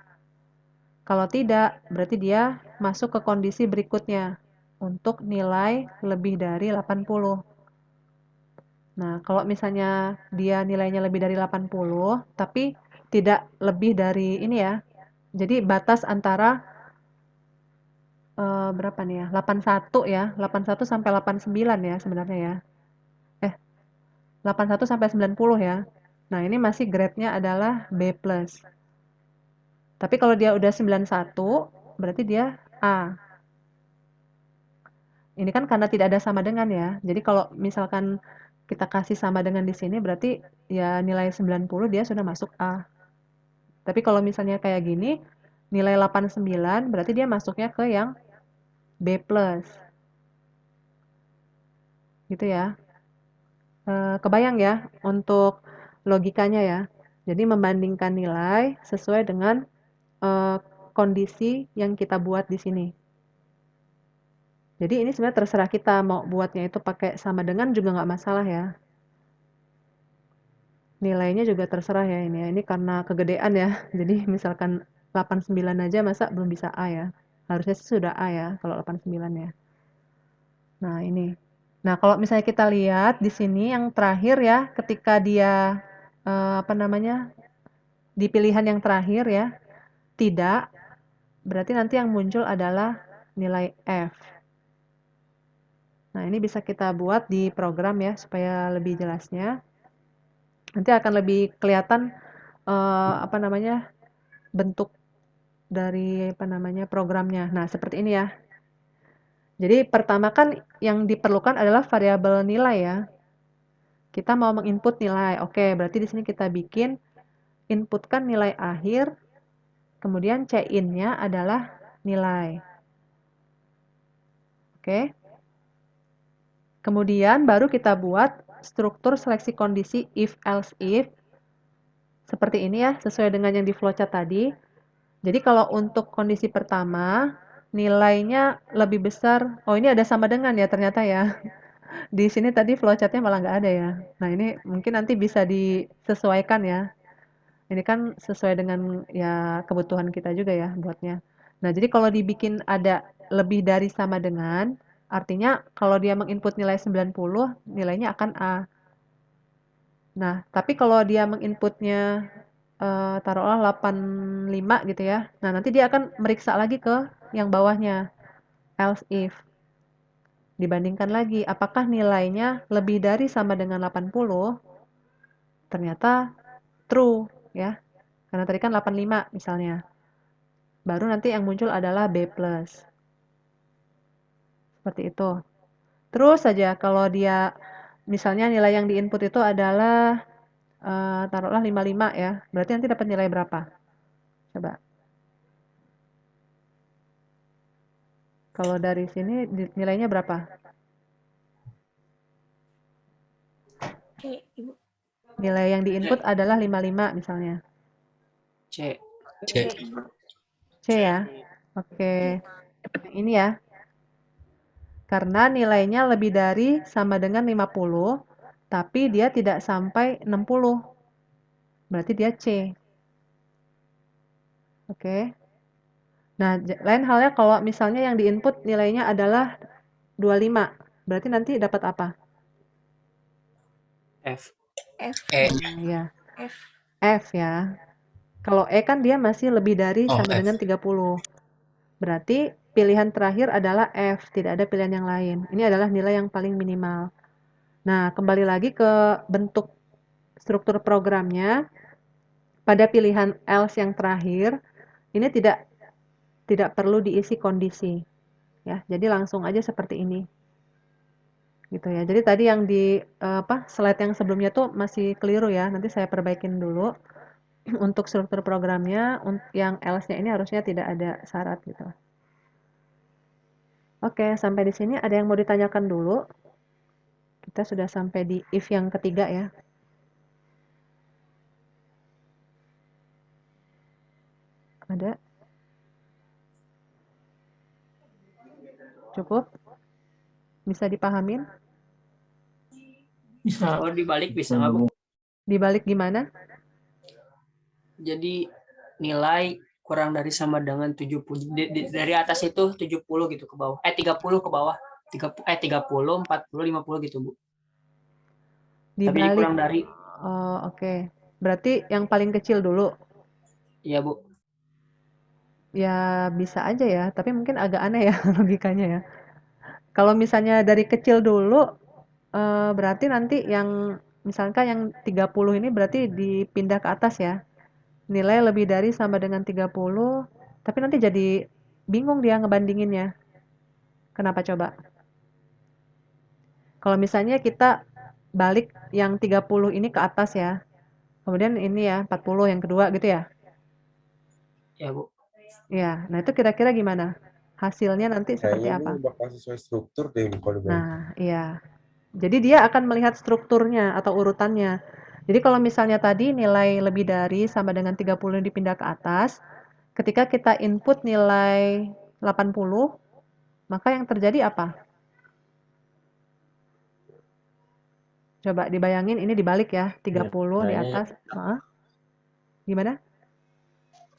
Kalau tidak, berarti dia masuk ke kondisi berikutnya untuk nilai lebih dari 80. Nah, kalau misalnya dia nilainya lebih dari 80, tapi tidak lebih dari ini ya. Jadi batas antara berapa nih ya? 81 ya. 81 sampai 89 ya sebenarnya ya. 81 sampai 90 ya. Nah, ini masih grade-nya adalah B+. Tapi kalau dia udah 91, berarti dia A. Ini kan karena tidak ada sama dengan ya. Jadi kalau misalkan kita kasih sama dengan di sini, berarti ya nilai 90 dia sudah masuk A. Tapi kalau misalnya kayak gini, nilai 89, berarti dia masuknya ke yang B+. Gitu ya. Kebayang ya untuk logikanya ya. Jadi membandingkan nilai sesuai dengan kondisi yang kita buat di sini. Jadi ini sebenarnya terserah kita mau buatnya itu pakai sama dengan juga nggak masalah ya. Nilainya juga terserah ya ini ya. Ini karena kegedean ya. Jadi misalkan 89 aja masa belum bisa A ya. Harusnya sih sudah A ya kalau 89 ya. Nah, ini. Nah, kalau misalnya kita lihat di sini yang terakhir ya, ketika dia apa namanya? Di pilihan yang terakhir ya, tidak, berarti nanti yang muncul adalah nilai F. Nah, ini bisa kita buat di program ya, supaya lebih jelasnya. Nanti akan lebih kelihatan apa namanya? Bentuk dari apa namanya? Programnya. Nah, seperti ini ya. Jadi pertama kan yang diperlukan adalah variabel nilai ya. Kita mau menginput nilai. Oke, berarti di sini kita bikin inputkan nilai akhir, kemudian C-in-nya adalah nilai. Oke. Kemudian baru kita buat struktur seleksi kondisi if else if. Seperti ini ya, sesuai dengan yang di flowchart tadi. Jadi kalau untuk kondisi pertama, nilainya lebih besar. Oh, ini ada sama dengan ya ternyata ya. Di sini tadi flowchart-nya malah nggak ada ya. Nah, ini mungkin nanti bisa disesuaikan ya. Ini kan sesuai dengan ya kebutuhan kita juga ya buatnya. Nah, jadi kalau dibikin ada lebih dari sama dengan, artinya kalau dia menginput nilai 90, nilainya akan A. Nah, tapi kalau dia menginputnya taruhlah 85 gitu ya. Nah, nanti dia akan meriksa lagi ke yang bawahnya, else if. Dibandingkan lagi, apakah nilainya lebih dari sama dengan 80? Ternyata true ya. Karena tadi kan 85 misalnya. Baru nanti yang muncul adalah B+. Seperti itu. Terus saja kalau dia misalnya nilai yang diinput itu adalah taruhlah 55 ya. Berarti nanti dapat nilai berapa? Coba. Kalau dari sini nilainya berapa? Ibu. Nilai yang diinput adalah 55 misalnya. C. C. C ya. Oke. Ini ya. Karena nilainya lebih dari sama dengan 50, tapi dia tidak sampai 60. Berarti dia C. Oke. Nah, lain halnya kalau misalnya yang diinput nilainya adalah 25. Berarti nanti dapat apa? F. F. E. Ya, F. F ya. Kalau E kan dia masih lebih dari Oh, sama F. dengan 30. Berarti pilihan terakhir adalah F, tidak ada pilihan yang lain. Ini adalah nilai yang paling minimal. Nah, kembali lagi ke bentuk struktur programnya. Pada pilihan else yang terakhir, ini tidak perlu diisi kondisi. Ya, jadi langsung aja seperti ini. Gitu ya. Jadi tadi yang di slide yang sebelumnya tuh masih keliru ya. Nanti saya perbaikin dulu. Untuk struktur programnya, yang else-nya ini harusnya tidak ada syarat gitu. Oke, sampai di sini ada yang mau ditanyakan dulu? Kita sudah sampai di if yang ketiga ya. Ada? Cukup? Bisa dipahamin? Bisa. Kalau dibalik bisa nggak, Bu? Dibalik gimana? Jadi nilai kurang dari sama dengan 70. Dari atas itu 70 gitu ke bawah. 30 ke bawah. 30, 40, 50 gitu, Bu. Tapi Dibalik. kurang dari. Oh, oke. Berarti yang paling kecil dulu. Iya, Bu. Ya bisa aja ya, tapi mungkin agak aneh ya logikanya ya. Kalau misalnya dari kecil dulu, berarti nanti yang misalkan yang 30 ini berarti dipindah ke atas ya. Nilai lebih dari sama dengan 30, tapi nanti jadi bingung dia ngebandinginnya. Kenapa coba? Kalau misalnya kita balik yang 30 ini ke atas ya. Kemudian ini ya 40 yang kedua gitu ya. Ya, Bu. Ya, nah itu kira-kira gimana? Hasilnya nanti seperti Kayaknya apa? ini bakal sesuai struktur deh ini kalau dibanding. Nah, iya. Jadi dia akan melihat strukturnya atau urutannya. Jadi kalau misalnya tadi nilai lebih dari sama dengan 30 yang dipindah ke atas, ketika kita input nilai 80, maka yang terjadi apa? Coba dibayangin ini dibalik ya, 30 di atas. Gimana?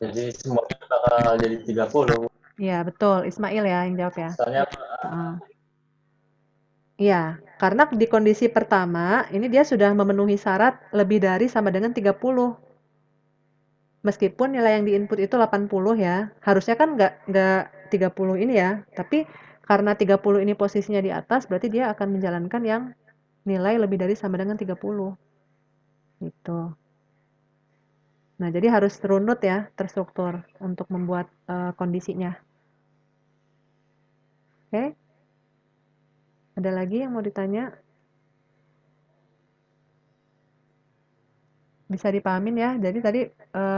Jadi semuanya bakal jadi 30. Iya, betul. Ismail ya yang jawab ya. Soalnya Iya, karena di kondisi pertama, ini dia sudah memenuhi syarat lebih dari sama dengan 30. Meskipun nilai yang diinput itu 80 ya, harusnya kan nggak 30 ini ya, tapi karena 30 ini posisinya di atas, berarti dia akan menjalankan yang nilai lebih dari sama dengan 30. Gitu. Nah, jadi harus runut ya, terstruktur untuk membuat kondisinya. Oke? Ada lagi yang mau ditanya? Bisa dipahamin ya. Jadi tadi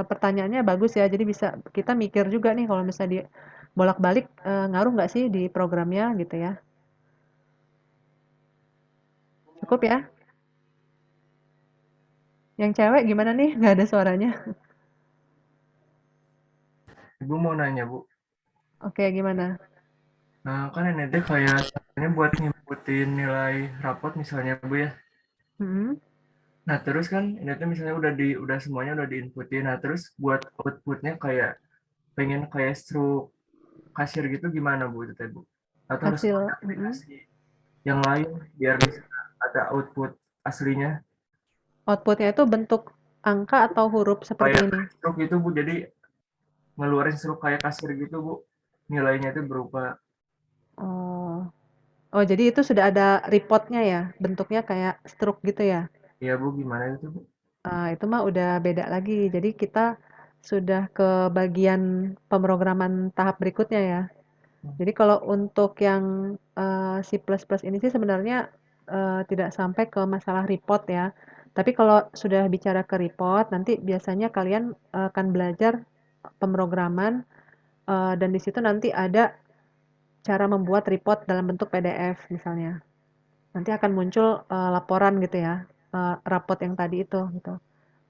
pertanyaannya bagus ya. Jadi bisa kita mikir juga nih kalau misalnya bolak-balik ngaruh nggak sih di programnya gitu ya. Cukup ya? Yang cewek gimana nih? Nggak ada suaranya. Ibu mau nanya, Bu. Oke, gimana? Nah, kan ini teh kayak caranya buat ngikutin nilai rapot misalnya, Bu ya. Hmm. Nah, terus kan ini teh misalnya udah semuanya udah diinputin. Nah, terus buat outputnya kayak pengen kayak struk kasir gitu gimana, Bu, itu teh, Bu? Atau harus Hasil. pakai aplikasi yang lain biar bisa ada output aslinya? Outputnya itu bentuk angka atau huruf seperti kayak ini? stroke itu Bu, jadi ngeluarin stroke kayak kasir gitu Bu, nilainya itu berupa. Oh, oh jadi itu sudah ada reportnya ya, bentuknya kayak stroke gitu ya? Iya Bu, gimana itu Bu? Itu mah udah beda lagi. Jadi kita sudah ke bagian pemrograman tahap berikutnya ya. Jadi kalau untuk yang C++ ini sih sebenarnya tidak sampai ke masalah report ya. Tapi kalau sudah bicara ke report, nanti biasanya kalian akan belajar pemrograman dan di situ nanti ada cara membuat report dalam bentuk PDF misalnya. Nanti akan muncul laporan gitu ya, rapot yang tadi itu gitu.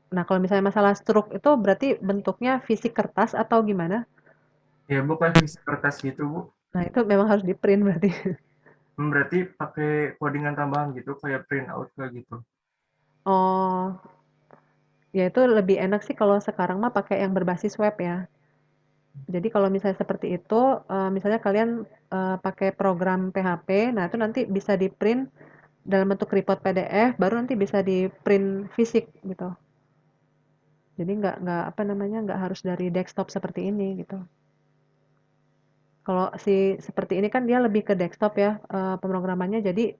Nah, kalau misalnya masalah stroke itu berarti bentuknya fisik kertas atau gimana? Ya Bu, kayak fisik kertas gitu Bu. Nah, itu memang harus di-print berarti. Berarti pakai codingan tambahan gitu, kayak print out kayak gitu. Oh, ya itu lebih enak sih kalau sekarang mah pakai yang berbasis web ya. Jadi kalau misalnya seperti itu, misalnya kalian pakai program PHP, nah itu nanti bisa di-print dalam bentuk report PDF, baru nanti bisa di-print fisik gitu. Jadi nggak apa namanya nggak harus dari desktop seperti ini gitu. Kalau seperti ini kan dia lebih ke desktop ya pemrogramannya, jadi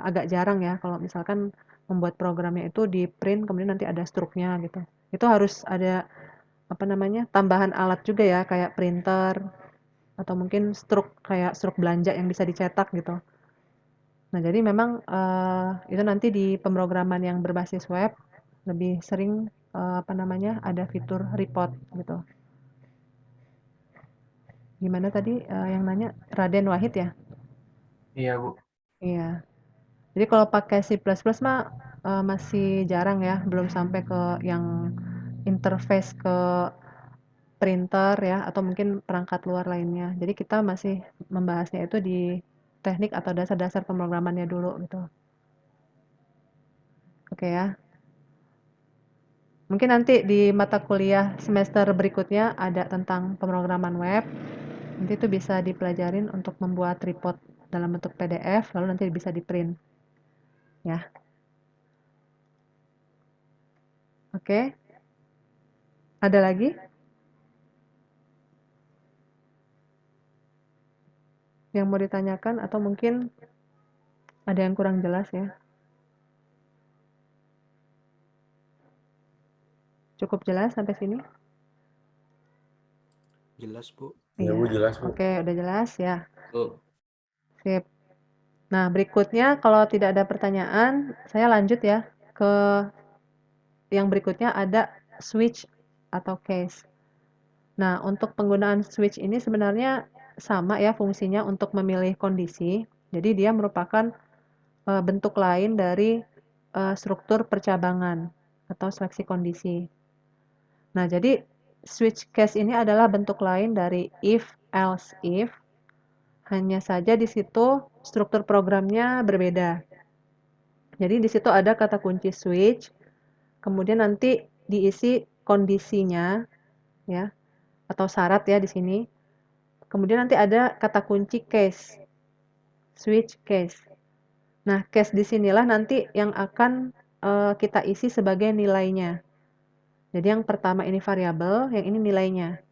agak jarang ya kalau misalkan membuat programnya itu di print kemudian nanti ada struknya gitu. Itu harus ada apa namanya tambahan alat juga ya kayak printer atau mungkin struk kayak struk belanja yang bisa dicetak gitu. Nah jadi memang itu nanti di pemrograman yang berbasis web lebih sering apa namanya ada fitur report gitu. Gimana tadi yang nanya Raden Wahid ya? Iya Bu. Iya. Jadi kalau pakai C++ mah masih jarang ya, belum sampai ke yang interface ke printer ya atau mungkin perangkat luar lainnya. Jadi kita masih membahasnya itu di teknik atau dasar-dasar pemrogramannya dulu gitu. Oke ya. Mungkin nanti di mata kuliah semester berikutnya ada tentang pemrograman web. Nanti itu bisa dipelajarin untuk membuat report dalam bentuk PDF lalu nanti bisa di print ya. Oke. Ada lagi? Yang mau ditanyakan atau mungkin ada yang kurang jelas ya? Cukup jelas sampai sini? Jelas, Bu. Iya. Ya, Bu, jelas, Bu. Oke, udah jelas ya. Bu. Sip. Nah, berikutnya kalau tidak ada pertanyaan, saya lanjut ya ke yang berikutnya ada switch atau case. Nah, untuk penggunaan switch ini sebenarnya sama ya fungsinya untuk memilih kondisi. Jadi dia merupakan bentuk lain dari struktur percabangan atau seleksi kondisi. Nah, jadi switch case ini adalah bentuk lain dari if, else, if. Hanya saja di situ struktur programnya berbeda. Jadi di situ ada kata kunci switch, kemudian nanti diisi kondisinya ya atau syarat ya di sini. Kemudian nanti ada kata kunci case. Switch case. Nah, case di sinilah nanti yang akan kita isi sebagai nilainya. Jadi yang pertama ini variabel, yang ini nilainya.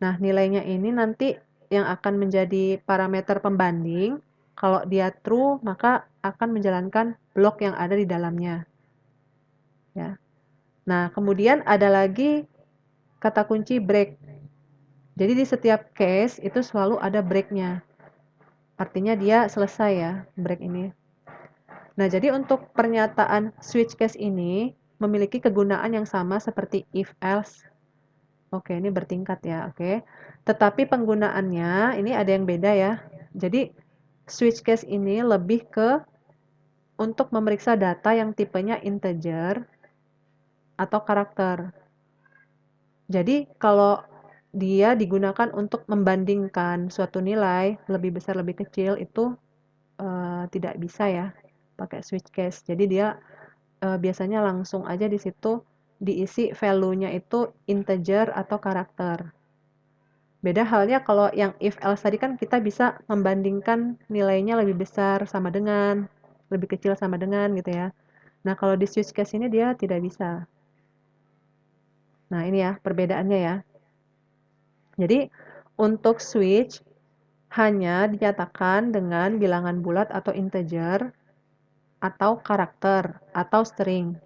Nah, nilainya ini nanti yang akan menjadi parameter pembanding. Kalau dia true, maka akan menjalankan blok yang ada di dalamnya. Ya. Nah, kemudian ada lagi kata kunci break. Jadi di setiap case itu selalu ada breaknya. Artinya dia selesai ya, break ini. Nah, jadi untuk pernyataan switch case ini memiliki kegunaan yang sama seperti if else. Oke, ini bertingkat ya, oke. Tetapi penggunaannya ini ada yang beda ya. Jadi switch case ini lebih ke untuk memeriksa data yang tipenya integer atau karakter. Jadi kalau dia digunakan untuk membandingkan suatu nilai lebih besar lebih kecil itu tidak bisa ya pakai switch case. Jadi dia biasanya langsung aja di situ diisi value-nya itu integer atau karakter. Beda halnya kalau yang if else tadi kan kita bisa membandingkan nilainya lebih besar sama dengan, lebih kecil sama dengan gitu ya. Nah, kalau di switch case ini dia tidak bisa. Nah, ini ya perbedaannya ya. Jadi, untuk switch hanya dinyatakan dengan bilangan bulat atau integer, atau karakter, atau string.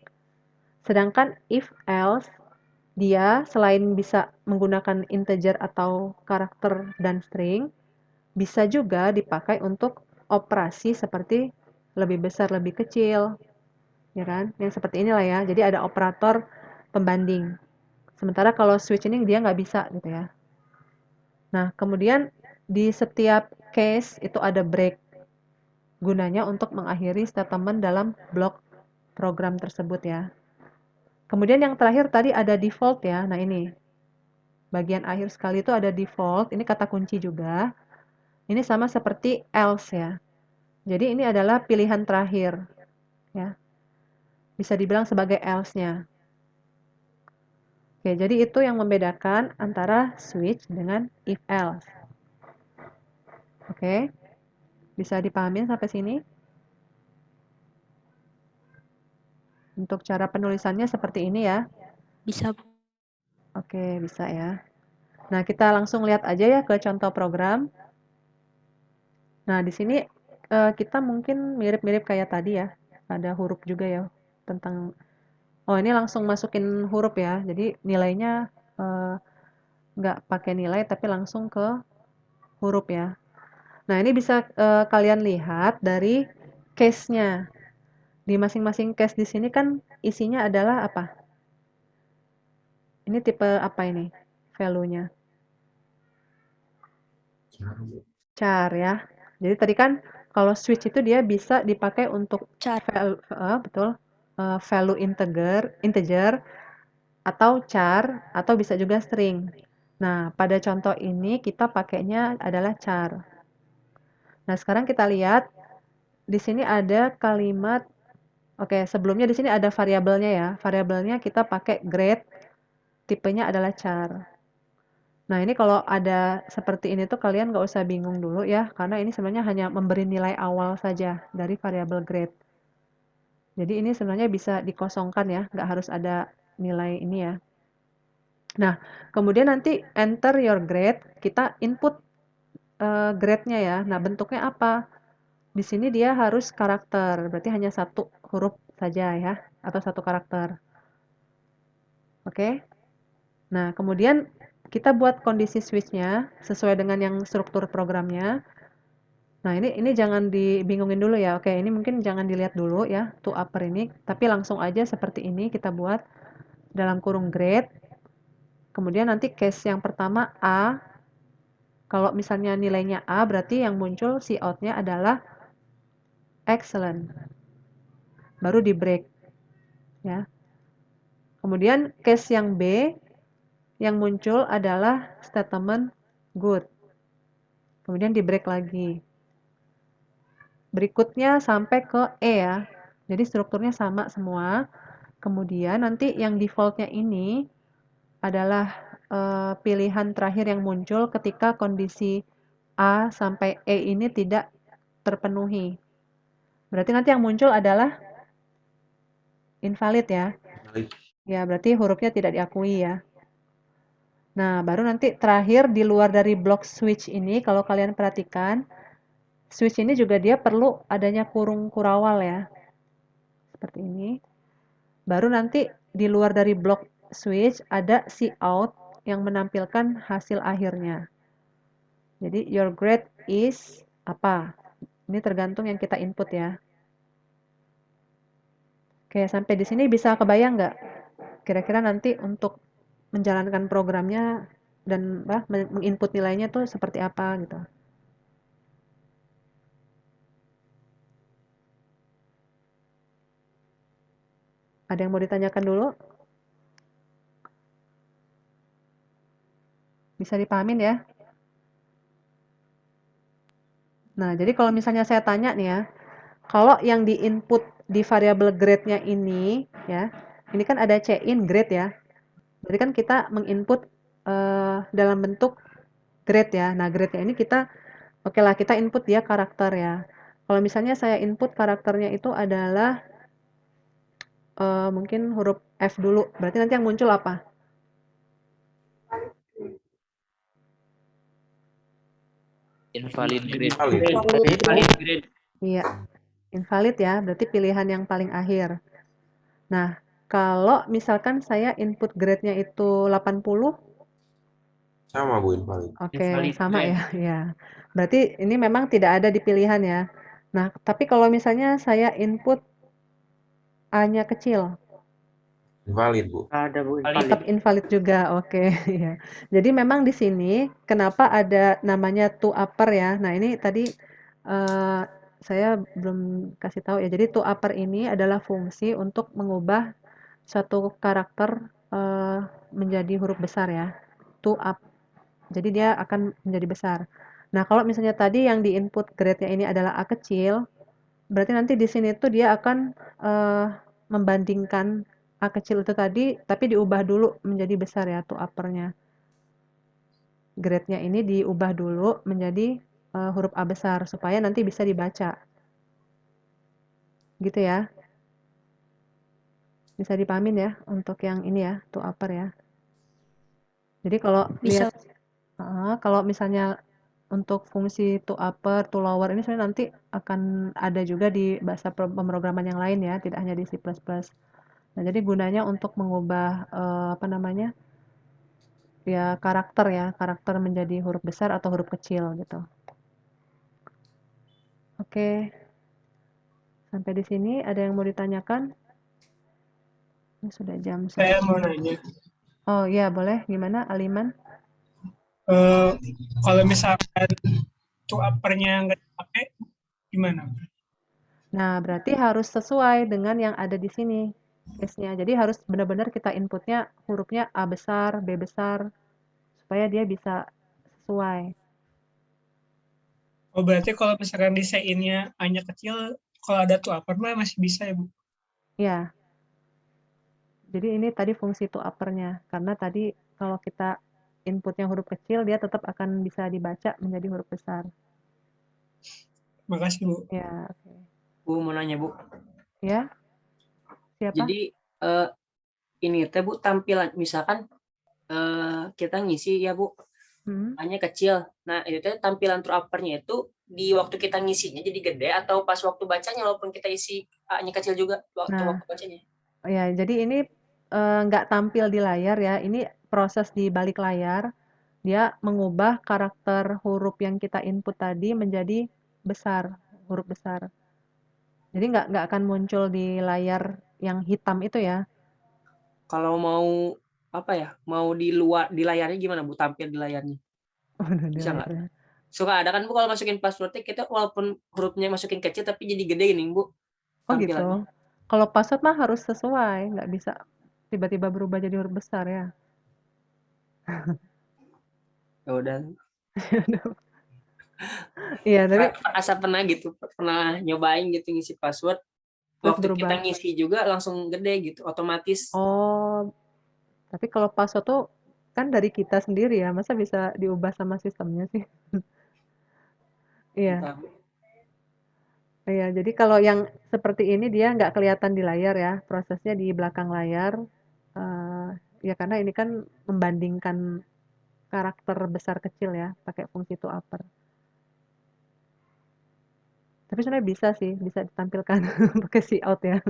Sedangkan if else, dia selain bisa menggunakan integer atau karakter dan string, bisa juga dipakai untuk operasi seperti lebih besar, lebih kecil, ya kan? Yang seperti inilah ya. Jadi ada operator pembanding. Sementara kalau switch ini dia nggak bisa gitu ya. Nah, kemudian di setiap case itu ada break. Gunanya untuk mengakhiri statement dalam blok program tersebut ya. Kemudian yang terakhir tadi ada default ya. Nah, ini. Bagian akhir sekali itu ada default. Ini kata kunci juga. Ini sama seperti else ya. Jadi ini adalah pilihan terakhir ya. Bisa dibilang sebagai else-nya. Oke, jadi itu yang membedakan antara switch dengan if else. Oke. Bisa dipahamin sampai sini? Untuk cara penulisannya seperti ini ya. Bisa, Bu. Oke, bisa ya. Nah, kita langsung lihat aja ya ke contoh program. Nah, di sini kita mungkin mirip-mirip kayak tadi ya. Ada huruf juga ya tentang ini langsung masukin huruf ya. Jadi nilainya nggak pakai nilai tapi langsung ke huruf ya. Nah, ini bisa kalian lihat dari case-nya. Di masing-masing case di sini kan isinya adalah apa? Ini tipe apa ini? Value-nya. Char ya. Jadi tadi kan kalau switch itu dia bisa dipakai untuk Char. betul. Value integer atau char atau bisa juga string. Nah, pada contoh ini kita pakainya adalah char. Nah, sekarang kita lihat di sini ada kalimat sebelumnya di sini ada variabelnya ya. Variabelnya kita pakai grade, tipenya adalah char. Nah, ini kalau ada seperti ini tuh kalian nggak usah bingung dulu ya, karena ini sebenarnya hanya memberi nilai awal saja dari variabel grade. Jadi ini sebenarnya bisa dikosongkan ya, nggak harus ada nilai ini ya. Nah, kemudian nanti enter your grade, kita input grade-nya ya. Nah, bentuknya apa? Di sini dia harus karakter, berarti hanya satu huruf saja ya, atau satu karakter. Oke? Nah, kemudian kita buat kondisi switch-nya sesuai dengan yang struktur programnya. Nah, ini jangan dibingungin dulu ya. Oke, ini mungkin jangan dilihat dulu ya, to upper ini, tapi langsung aja seperti ini kita buat dalam kurung grade. Kemudian nanti case yang pertama A. Kalau misalnya nilainya A, berarti yang muncul cout-nya adalah excellent. Baru di break. Ya. Kemudian case yang B, yang muncul adalah statement good. Kemudian di break lagi. Berikutnya sampai ke E ya. Jadi strukturnya sama semua. Kemudian nanti yang defaultnya ini adalah pilihan terakhir yang muncul ketika kondisi A sampai E ini tidak terpenuhi. Berarti nanti yang muncul adalah invalid ya. Ya, berarti hurufnya tidak diakui ya. Nah, baru nanti terakhir di luar dari blok switch ini, kalau kalian perhatikan, switch ini juga dia perlu adanya kurung kurawal ya. Seperti ini. Baru nanti di luar dari blok switch ada cout yang menampilkan hasil akhirnya. Jadi your grade is apa? Ini tergantung yang kita input ya. Oke, sampai di sini bisa kebayang nggak? Kira-kira nanti untuk menjalankan programnya dan menginput nilainya tuh seperti apa gitu. Ada yang mau ditanyakan dulu? Bisa dipahamin ya? Nah, jadi kalau misalnya saya tanya nih ya, kalau yang diinput di variabel grade-nya ini ya, ini kan ada cin grade ya. Berarti kan kita menginput dalam bentuk grade ya. Nah, grade-nya ini kita kita input dia karakter ya. Kalau misalnya saya input karakternya itu adalah mungkin huruf F dulu. Berarti nanti yang muncul apa? Invalid grade. Invalid grade. Iya, invalid ya, berarti pilihan yang paling akhir. Nah, kalau misalkan saya input grade-nya itu 80, Sama Bu, invalid. oke, Invalid sama grade. ya, ya. Berarti ini memang tidak ada di pilihan ya. Nah, tapi kalau misalnya saya input A-nya kecil, Invalid Bu. Ada Bu, tetap invalid juga, oke, ya. Jadi memang di sini kenapa ada namanya to upper ya. Nah, ini tadi saya belum kasih tahu ya. Jadi to upper ini adalah fungsi untuk mengubah suatu karakter menjadi huruf besar ya. To up. Jadi dia akan menjadi besar. Nah, kalau misalnya tadi yang di input grade-nya ini adalah A kecil, berarti nanti di sini tuh dia akan membandingkan A kecil itu tadi, tapi diubah dulu menjadi besar ya, to upper-nya. Grade-nya ini diubah dulu menjadi huruf A besar, supaya nanti bisa dibaca. Gitu ya. Bisa dipahamin ya, untuk yang ini ya, to upper ya. Jadi kalau Bisa. lihat, kalau misalnya untuk fungsi to upper, to lower ini sebenarnya nanti akan ada juga di bahasa pemrograman yang lain ya, tidak hanya di C++. Nah, jadi gunanya untuk mengubah apa namanya? Ya karakter menjadi huruf besar atau huruf kecil gitu. Oke. Sampai di sini ada yang mau ditanyakan? Ini sudah jam 11. Saya mau nanya, Oh iya, boleh. Gimana, Aliman? kalau misalkan to upper-nya nggak dipakai, gimana? Nah, berarti harus sesuai dengan yang ada di sini case-nya. Jadi harus benar-benar kita inputnya hurufnya A besar, B besar, supaya dia bisa sesuai. Oh, berarti kalau misalkan desainnya A-nya kecil, kalau ada to upper mah masih bisa ya, Bu? Ya, jadi ini tadi fungsi to upper-nya. Karena tadi kalau kita inputnya huruf kecil, dia tetap akan bisa dibaca menjadi huruf besar. Makasih, Bu. Ya, oke. Bu mau nanya, Bu. Ya, siapa? Jadi ini teh Bu tampilan misalkan kita ngisi ya Bu, A-nya kecil. Nah, itu teh tampilan to upper-nya itu di waktu kita ngisinya jadi gede atau pas waktu bacanya walaupun kita isi A-nya kecil juga waktu bacanya. Ya, jadi ini nggak tampil di layar ya, ini proses di balik layar. Dia mengubah karakter huruf yang kita input tadi menjadi besar, huruf besar. Jadi nggak akan muncul di layar yang hitam itu ya. Kalau mau apa ya, mau di luar di layarnya gimana Bu, tampil di layarnya? Bisa nggak? Suka ada kan Bu kalau masukin passwordnya kita walaupun hurufnya masukin kecil tapi jadi gede nih Bu. Oh gitu. Kalau password mah harus sesuai, nggak bisa tiba-tiba berubah jadi huruf besar ya. Ya udah. Iya, tapi asa pernah gitu, pernah nyobain gitu ngisi password. Waktu kita ngisi juga langsung gede gitu, otomatis. Oh, tapi kalau password tuh kan dari kita sendiri ya, masa bisa diubah sama sistemnya sih? Iya. Iya, jadi kalau yang seperti ini dia nggak kelihatan di layar ya, prosesnya di belakang layar. Ya karena ini kan membandingkan karakter besar kecil ya, pakai fungsi to upper. Tapi sebenarnya bisa sih, bisa ditampilkan pakai cout ya.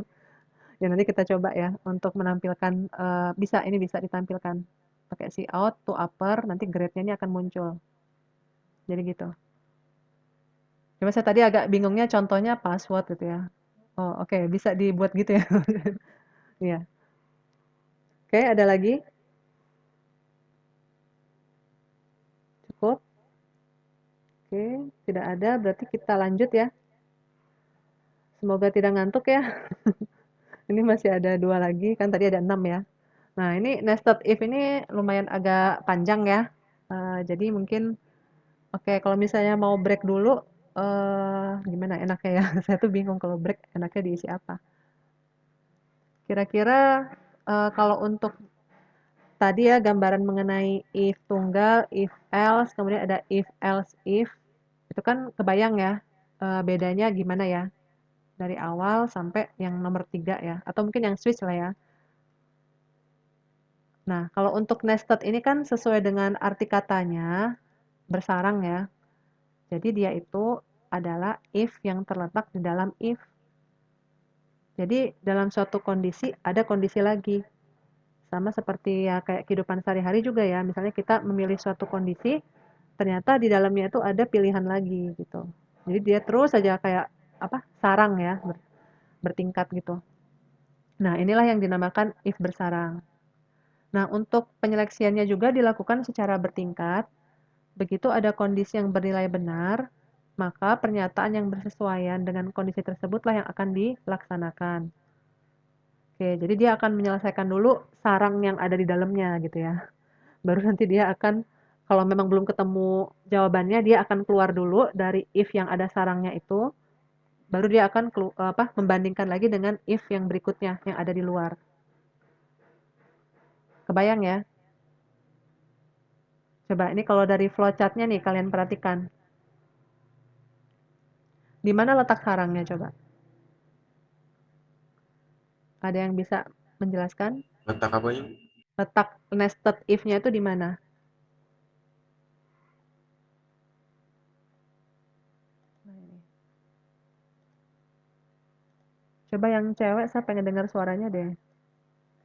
Ya nanti kita coba ya untuk menampilkan, ini bisa ditampilkan pakai cout to upper, nanti grade-nya ini akan muncul. Jadi gitu. Cuma saya tadi agak bingungnya contohnya password gitu ya. Oh oke, bisa dibuat gitu ya. Iya. Oke, ada lagi? Cukup? Oke, tidak ada, berarti kita lanjut ya. Semoga tidak ngantuk ya. Ini masih ada 2 lagi, kan tadi ada 6 ya. Nah, ini nested if ini lumayan agak panjang ya. Jadi mungkin oke, kalau misalnya mau break dulu, gimana enaknya ya? Saya tuh bingung kalau break enaknya diisi apa. Kira-kira kalau untuk tadi ya gambaran mengenai if tunggal, if else, kemudian ada if else if, itu kan kebayang ya bedanya gimana ya? dari awal sampai yang nomor 3 ya, atau mungkin yang switch lah ya. Nah, kalau untuk nested ini kan sesuai dengan arti katanya, bersarang ya. Jadi dia itu adalah if yang terletak di dalam if. Jadi dalam suatu kondisi ada kondisi lagi. Sama seperti ya kayak kehidupan sehari-hari juga ya. Misalnya kita memilih suatu kondisi, ternyata di dalamnya itu ada pilihan lagi gitu. Jadi dia terus saja kayak apa? Sarang ya, bertingkat gitu. Nah, inilah yang dinamakan if bersarang. Nah, untuk penyeleksiannya juga dilakukan secara bertingkat. Begitu ada kondisi yang bernilai benar, maka pernyataan yang bersesuaian dengan kondisi tersebutlah yang akan dilaksanakan. Oke, jadi dia akan menyelesaikan dulu sarang yang ada di dalamnya gitu ya. Baru nanti dia akan, kalau memang belum ketemu jawabannya, dia akan keluar dulu dari if yang ada sarangnya itu, baru dia akan membandingkan lagi dengan if yang berikutnya yang ada di luar. Kebayang ya? Coba ini kalau dari flowchart-nya nih kalian perhatikan. Di mana letak sarangnya coba? Ada yang bisa menjelaskan? Letak apanya? Letak nested if-nya itu di mana? Coba yang cewek, saya pengen dengar suaranya deh.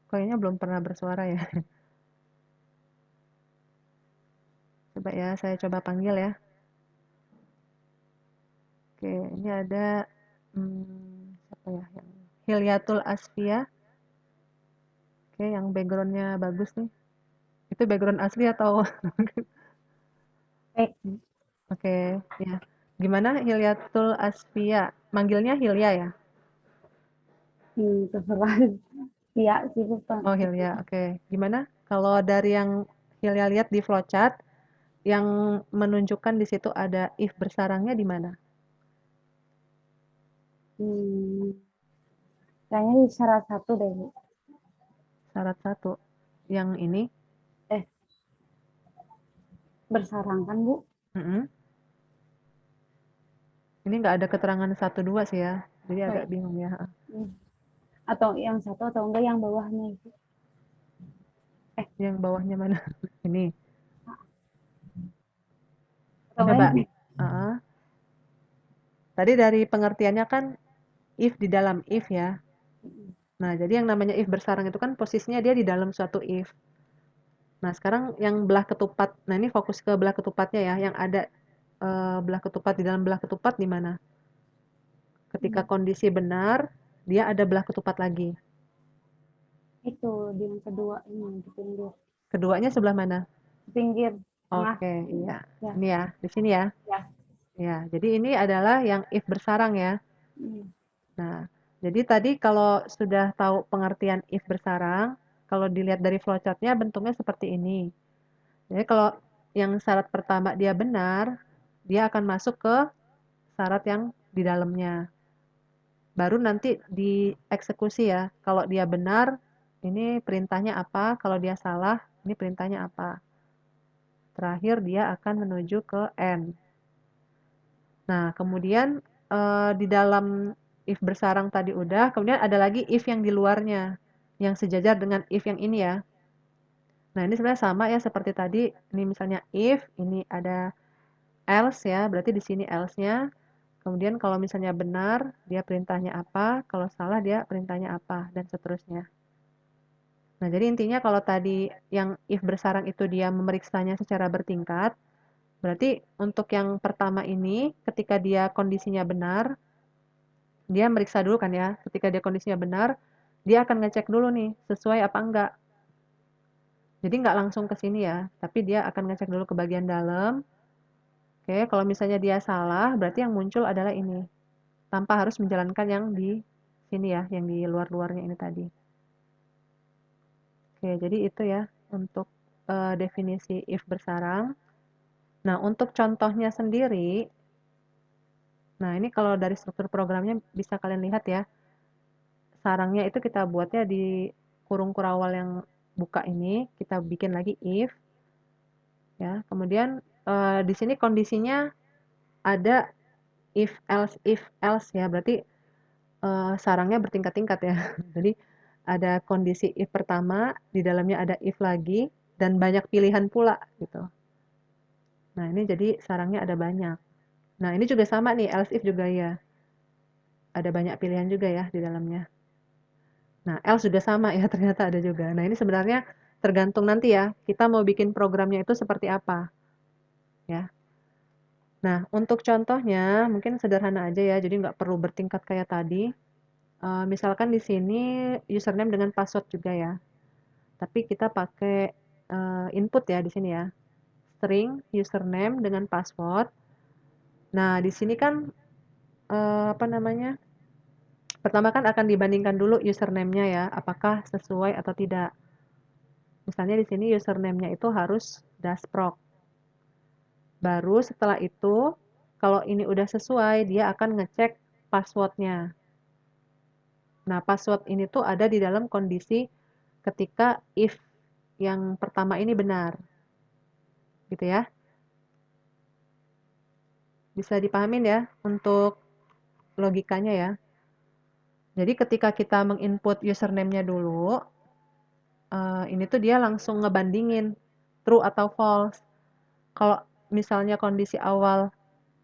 Kayaknya belum pernah bersuara ya. Coba ya, saya coba panggil ya. Oke, ini ada siapa ya? Yang Hilyatul Asfia. Oke, yang backgroundnya bagus nih. Itu background asli atau? Oke, ya. Gimana Hilyatul Asfia? Manggilnya Hilya ya? Terserah. Iya sih, Bapak. Oh, Hilya. Oke. Gimana kalau dari yang Hilya lihat di flowchart yang menunjukkan di situ ada if bersarangnya di mana? Kayaknya di syarat 1 deh, Bu. Syarat 1. Yang ini? Bersarang kan, Bu? Ini nggak ada keterangan 1-2 sih ya. Jadi agak bingung ya. Atau yang 1 atau enggak yang bawahnya itu. Yang bawahnya mana? Ini. Atau Coba. ini? Tadi dari pengertiannya kan if di dalam if ya. Nah, jadi yang namanya if bersarang itu kan posisinya dia di dalam suatu if. Nah, sekarang yang belah ketupat. Nah, ini fokus ke belah ketupatnya ya. Yang ada belah ketupat di dalam belah ketupat di mana? Ketika kondisi benar, dia ada belah ketupat lagi. Itu di yang kedua ini di pinggir. Keduanya sebelah mana? Di pinggir. Oke, iya. Ya. Ini ya, di sini ya. Ya. Ya, jadi ini adalah yang if bersarang ya. Nah, jadi tadi kalau sudah tahu pengertian if bersarang, kalau dilihat dari flowchart-nya bentuknya seperti ini. Jadi kalau yang syarat pertama dia benar, dia akan masuk ke syarat yang di dalamnya. Baru nanti dieksekusi ya. Kalau dia benar, ini perintahnya apa? Kalau dia salah, ini perintahnya apa? Terakhir dia akan menuju ke end. Nah, kemudian di dalam if bersarang tadi udah, kemudian ada lagi if yang di luarnya, yang sejajar dengan if yang ini ya. Nah, ini sebenarnya sama ya seperti tadi. Ini misalnya if, ini ada else ya, berarti di sini else-nya. Kemudian kalau misalnya benar, dia perintahnya apa, kalau salah dia perintahnya apa, dan seterusnya. Nah, jadi intinya kalau tadi yang if bersarang itu dia memeriksanya secara bertingkat, berarti untuk yang pertama ini, ketika dia kondisinya benar, dia meriksa dulu kan ya, ketika dia kondisinya benar, dia akan ngecek dulu nih, sesuai apa enggak. Jadi nggak langsung ke sini ya, tapi dia akan ngecek dulu ke bagian dalam. Oke, kalau misalnya dia salah, berarti yang muncul adalah ini. Tanpa harus menjalankan yang di sini ya, yang di luar-luarnya ini tadi. Oke, jadi itu ya untuk definisi if bersarang. Nah, untuk contohnya sendiri, nah ini kalau dari struktur programnya bisa kalian lihat ya, sarangnya itu kita buatnya di kurung kurawal yang buka ini, kita bikin lagi if, ya. Kemudian di sini kondisinya ada if else ya, berarti sarangnya bertingkat-tingkat ya. Jadi ada kondisi if pertama, di dalamnya ada if lagi, dan banyak pilihan pula gitu. Nah ini jadi sarangnya ada banyak. Nah ini juga sama nih, else if juga ya. Ada banyak pilihan juga ya di dalamnya. Nah else juga sama ya, ternyata ada juga. Nah ini sebenarnya tergantung nanti ya, kita mau bikin programnya itu seperti apa. Ya. Nah untuk contohnya mungkin sederhana aja ya, jadi nggak perlu bertingkat kayak tadi. Misalkan di sini username dengan password juga ya. Tapi kita pakai input ya di sini ya. String username dengan password. Nah, di sini kan apa namanya? Pertama kan akan dibandingkan dulu username-nya ya, apakah sesuai atau tidak. Misalnya di sini username-nya itu harus dasproc. Baru setelah itu kalau ini udah sesuai, dia akan ngecek password-nya. Nah, password ini tuh ada di dalam kondisi ketika if yang pertama ini benar. Gitu ya. Bisa dipahamin ya untuk logikanya ya. Jadi ketika kita menginput username-nya dulu, ini tuh dia langsung ngebandingin true atau false. Kalau misalnya kondisi awal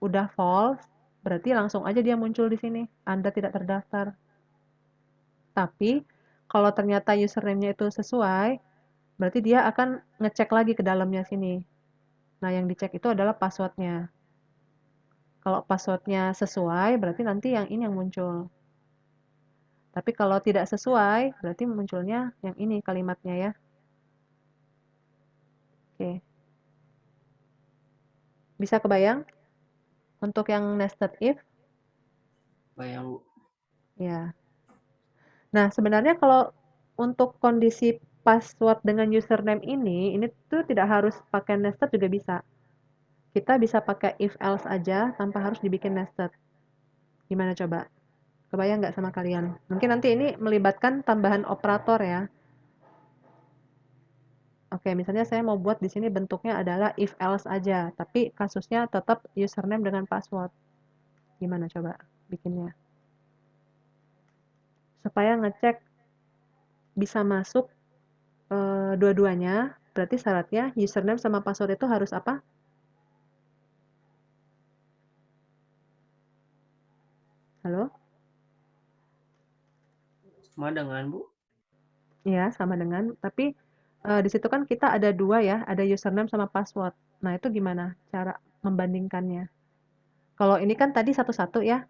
udah false, berarti langsung aja dia muncul di sini. Anda tidak terdaftar. Tapi kalau ternyata username-nya itu sesuai, berarti dia akan ngecek lagi ke dalamnya sini. Nah, yang dicek itu adalah password-nya. Kalau password-nya sesuai, berarti nanti yang ini yang muncul. Tapi kalau tidak sesuai, berarti munculnya yang ini kalimatnya ya. Oke. Bisa kebayang? Untuk yang nested if? Bayang, Bu. Ya. Nah, sebenarnya kalau untuk kondisi password dengan username ini tuh tidak harus pakai nested juga bisa. Kita bisa pakai if else aja tanpa harus dibikin nested. Gimana coba? Kebayang nggak sama kalian? Mungkin nanti ini melibatkan tambahan operator ya. Oke, misalnya saya mau buat di sini bentuknya adalah if else aja, tapi kasusnya tetap username dengan password. Gimana coba bikinnya? Supaya ngecek bisa masuk dua-duanya, berarti syaratnya username sama password itu harus apa? Halo? Sama dengan, Bu. Iya, sama dengan, tapi di situ kan kita ada dua ya, ada username sama password. Nah, itu gimana cara membandingkannya? Kalau ini kan tadi satu-satu ya,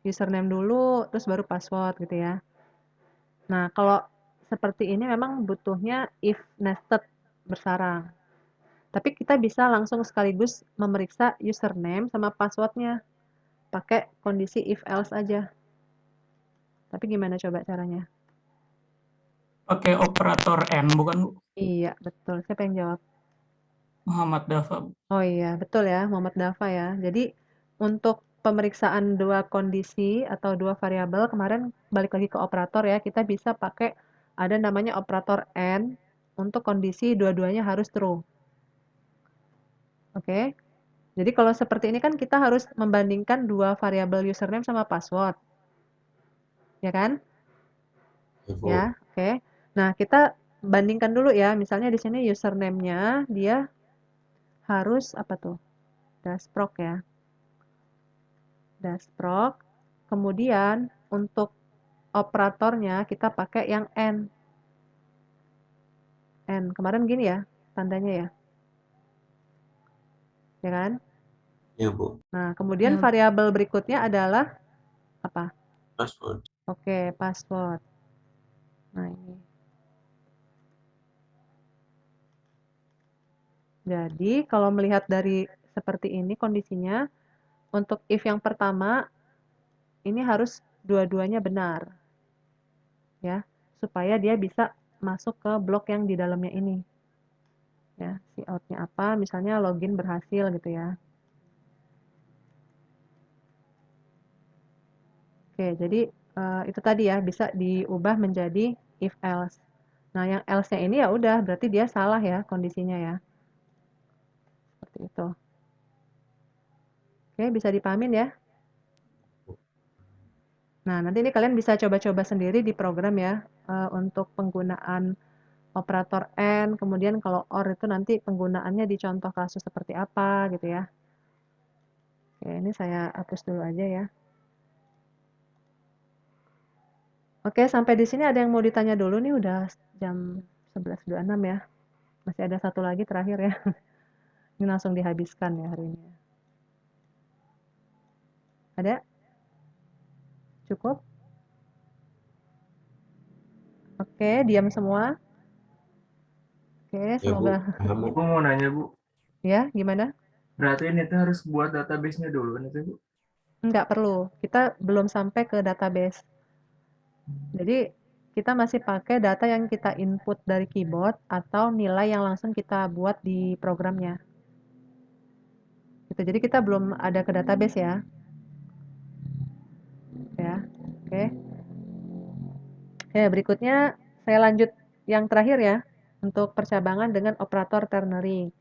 username dulu, terus baru password gitu ya. Nah, kalau seperti ini memang butuhnya if nested bersarang. Tapi kita bisa langsung sekaligus memeriksa username sama passwordnya pakai kondisi if else aja. Tapi gimana coba caranya? Pakai operator N bukan, Bu? Iya, betul. Siapa yang jawab? Muhammad Dafa, Bu. Oh iya, betul ya, Muhammad Dafa ya. Jadi untuk pemeriksaan dua kondisi atau dua variabel kemarin balik lagi ke operator ya, kita bisa pakai ada namanya operator AND untuk kondisi dua-duanya harus true. Oke. Jadi kalau seperti ini kan kita harus membandingkan dua variabel username sama password. Ya kan? Ya, oke. Nah, kita bandingkan dulu ya. Misalnya di sini username-nya dia harus apa tuh? Dasproc ya. Dasproc. Kemudian untuk operatornya kita pakai yang N. N. Kemarin gini ya tandanya ya. Ya kan? Iya, Bu. Nah, kemudian variabel berikutnya adalah apa? Password. Oke, password. Nah, ini. Jadi, kalau melihat dari seperti ini kondisinya, untuk if yang pertama, ini harus dua-duanya benar. Ya, supaya dia bisa masuk ke blok yang di dalamnya ini. Ya, si out-nya apa? Misalnya login berhasil gitu ya. Oke, jadi itu tadi ya bisa diubah menjadi if else. Nah, yang else-nya ini ya udah berarti dia salah ya kondisinya ya. Seperti itu. Oke, bisa dipahamin ya? Nah, nanti ini kalian bisa coba-coba sendiri di program ya, untuk penggunaan operator AND, kemudian kalau OR itu nanti penggunaannya di contoh kasus seperti apa gitu ya. Oke, ini saya hapus dulu aja ya. Oke, sampai di sini ada yang mau ditanya dulu nih, udah jam 11.26 ya. Masih ada satu lagi terakhir ya. Ini langsung dihabiskan ya hari ini. Ada? Cukup? Oke, diam semua. Oke, Ya, Bu. semoga. Paham, Bu. Bu mau nanya Bu, Ya, gimana? berarti ini tuh harus buat database-nya dulu nih Bu? Nggak perlu. Kita belum sampai ke database. Jadi, kita masih pakai data yang kita input dari keyboard atau nilai yang langsung kita buat di programnya. Gitu. Jadi, kita belum ada ke database ya. Ya, oke. Ya, berikutnya saya lanjut yang terakhir ya, untuk percabangan dengan operator ternary.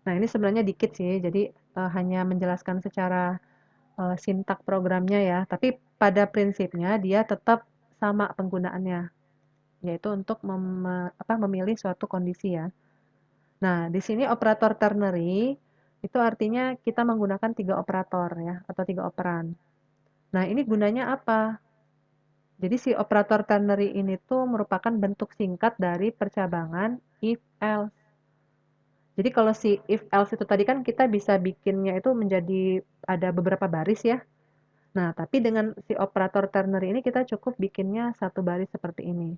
Nah, ini sebenarnya dikit sih, jadi hanya menjelaskan secara sintak programnya ya, tapi pada prinsipnya dia tetap sama penggunaannya, yaitu untuk memilih suatu kondisi ya. Nah, di sini operator ternary itu artinya kita menggunakan 3 operator ya, atau 3 operan. Nah, ini gunanya apa? Jadi si operator ternary ini tuh merupakan bentuk singkat dari percabangan if else. Jadi kalau si if else itu tadi kan kita bisa bikinnya itu menjadi ada beberapa baris ya. Nah, tapi dengan si operator ternary ini kita cukup bikinnya satu baris seperti ini.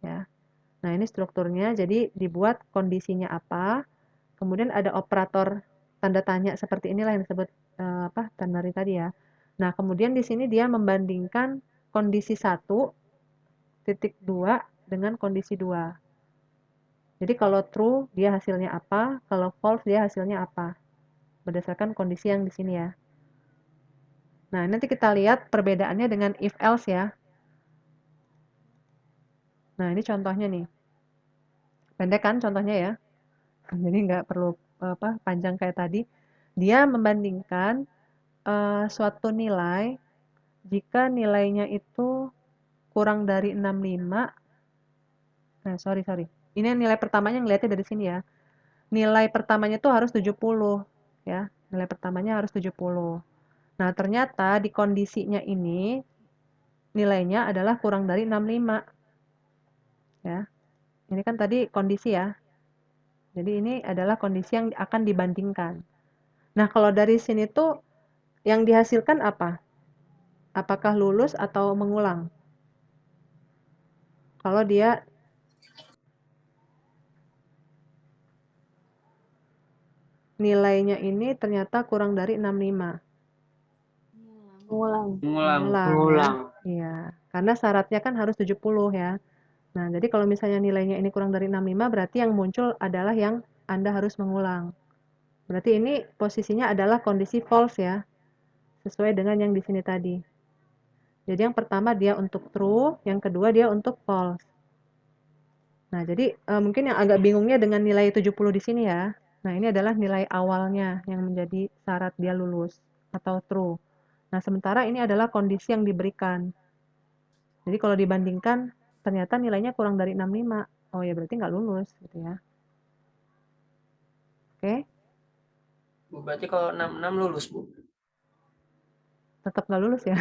Ya. Nah, ini strukturnya jadi dibuat kondisinya apa, kemudian ada operator tanda tanya seperti inilah yang disebut ternary tadi ya. Nah, kemudian di sini dia membandingkan kondisi 1 titik 2 dengan kondisi 2. Jadi kalau true dia hasilnya apa, kalau false dia hasilnya apa. Berdasarkan kondisi yang di sini ya. Nah, nanti kita lihat perbedaannya dengan if else ya. Nah, ini contohnya nih. Pendek kan contohnya ya. Jadi nggak perlu panjang kayak tadi. Dia membandingkan suatu nilai jika nilainya itu kurang dari 65. Nah, sorry. Ini nilai pertamanya ngeliatnya dari sini ya. Nilai pertamanya tuh harus 70 ya. Nilai pertamanya harus 70. Nah, ternyata di kondisinya ini nilainya adalah kurang dari 65. Ya. Ini kan tadi kondisi ya. Jadi ini adalah kondisi yang akan dibandingkan. Nah, kalau dari sini tuh yang dihasilkan apa? Apakah lulus atau mengulang? Kalau dia nilainya ini ternyata kurang dari 65. Mengulang. Ya. Iya, karena syaratnya kan harus 70 ya. Nah, jadi kalau misalnya nilainya ini kurang dari 65 berarti yang muncul adalah yang Anda harus mengulang. Berarti ini posisinya adalah kondisi false ya. Sesuai dengan yang di sini tadi. Jadi yang pertama dia untuk true, yang kedua dia untuk false. Nah, jadi mungkin yang agak bingungnya dengan nilai 70 di sini ya. Nah, ini adalah nilai awalnya yang menjadi syarat dia lulus atau true. Nah, sementara ini adalah kondisi yang diberikan. Jadi kalau dibandingkan ternyata nilainya kurang dari 65. Oh ya berarti nggak lulus gitu ya. Oke. Bu, berarti kalau 66 lulus, Bu. Tetap nggak lulus ya.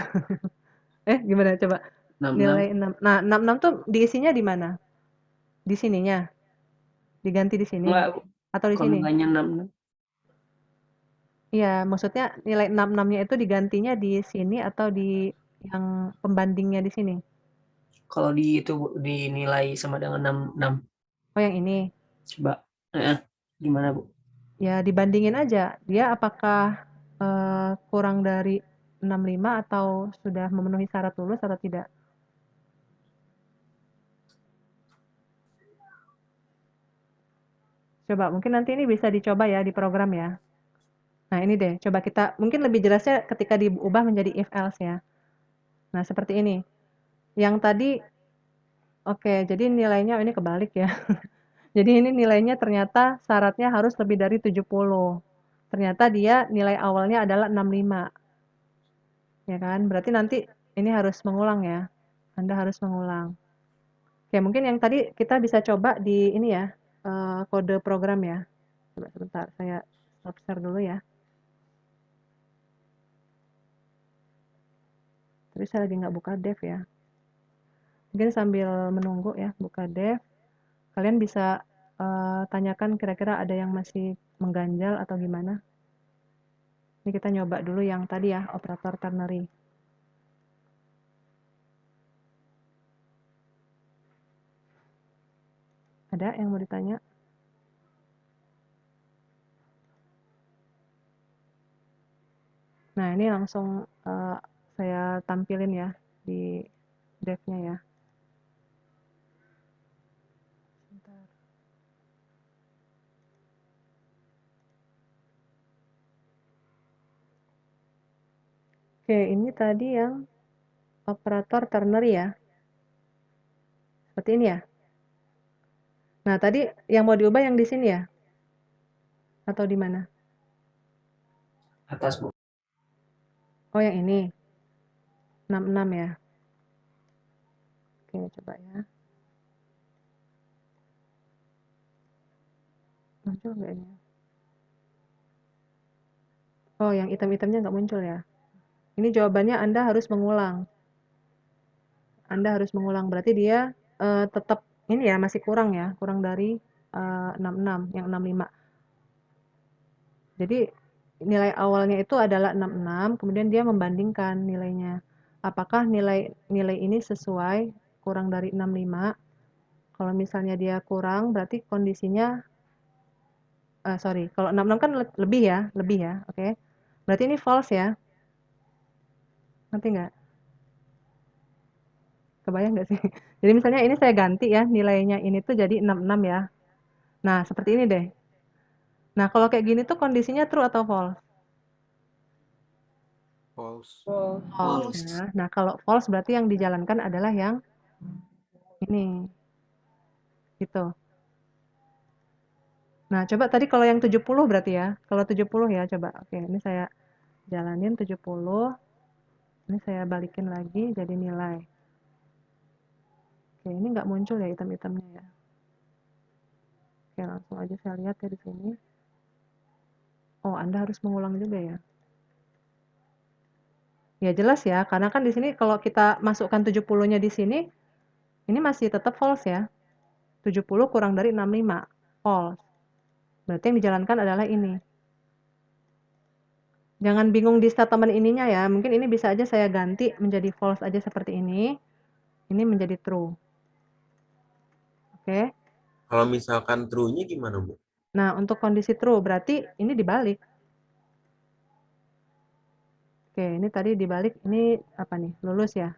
Gimana coba? 66. Nilai 6. Nah, 66 tuh diisinya di mana? Di sininya. Diganti di sini. Enggak, Bu. Atau di Kalau sini? nilainya 66. Iya, maksudnya nilai 66-nya itu digantinya di sini atau di yang pembandingnya di sini? Kalau di itu Bu, dinilai sama dengan 66. Oh, yang ini. Coba. Gimana, Bu? Ya, dibandingin aja. Dia apakah kurang dari 65 atau sudah memenuhi syarat lulus atau tidak? Coba, mungkin nanti ini bisa dicoba ya di program ya. Nah, ini deh, coba kita, mungkin lebih jelasnya ketika diubah menjadi if else ya. Nah, seperti ini. Yang tadi, oke, jadi nilainya, ini kebalik ya. Jadi ini nilainya ternyata syaratnya harus lebih dari 70. Ternyata dia nilai awalnya adalah 65. Ya kan? Berarti nanti ini harus mengulang ya. Anda harus mengulang. Oke, mungkin yang tadi kita bisa coba di ini ya, kode program ya. Coba sebentar, saya stop share dulu ya. Tapi saya lagi nggak buka dev ya. Mungkin sambil menunggu ya, buka dev. Kalian bisa tanyakan kira-kira ada yang masih mengganjal atau gimana. Ini kita nyoba dulu yang tadi ya, operator ternary. Ada yang mau ditanya? Nah, ini langsung saya tampilin ya di dev-nya ya. Sebentar. Oke, ini tadi yang operator ternary ya. Seperti ini ya. Nah, tadi yang mau diubah yang di sini ya? Atau di mana? Atas, Bu. Oh, yang ini. 66 ya. Oke, coba ya. Muncul nggak ini? Oh, yang item-itemnya nggak muncul ya. Ini jawabannya Anda harus mengulang. Anda harus mengulang. Berarti dia tetap ini ya, masih kurang ya. Kurang dari 66, yang 65. Jadi nilai awalnya itu adalah 66, kemudian dia membandingkan nilainya. Apakah nilai ini sesuai kurang dari 65? Kalau misalnya dia kurang, berarti kondisinya, sorry, kalau 66 kan lebih ya, oke. Berarti ini false ya. Ngerti nggak? Kebayang nggak sih? Jadi misalnya ini saya ganti ya, nilainya ini tuh jadi 66 ya. Nah, seperti ini deh. Nah, kalau kayak gini tuh kondisinya true atau false? False. False ya. Nah, kalau false berarti yang dijalankan adalah yang ini. Gitu. Nah, coba tadi kalau yang 70 berarti ya. Kalau 70 ya, coba. Oke, ini saya jalanin 70. Ini saya balikin lagi jadi nilai. Oke, ini nggak muncul ya item-itemnya ya. Oke, langsung aja saya lihat ya di sini. Oh, Anda harus mengulang juga ya. Ya jelas ya, karena kan di sini kalau kita masukkan 70-nya di sini, ini masih tetap false ya. 70 kurang dari 65, false. Berarti yang dijalankan adalah ini. Jangan bingung di statement ininya ya, mungkin ini bisa aja saya ganti menjadi false aja seperti ini menjadi true. Oke. Kalau misalkan true-nya gimana, Bu? Nah, untuk kondisi true berarti ini dibalik. Oke, ini tadi dibalik, ini apa nih? Lulus ya.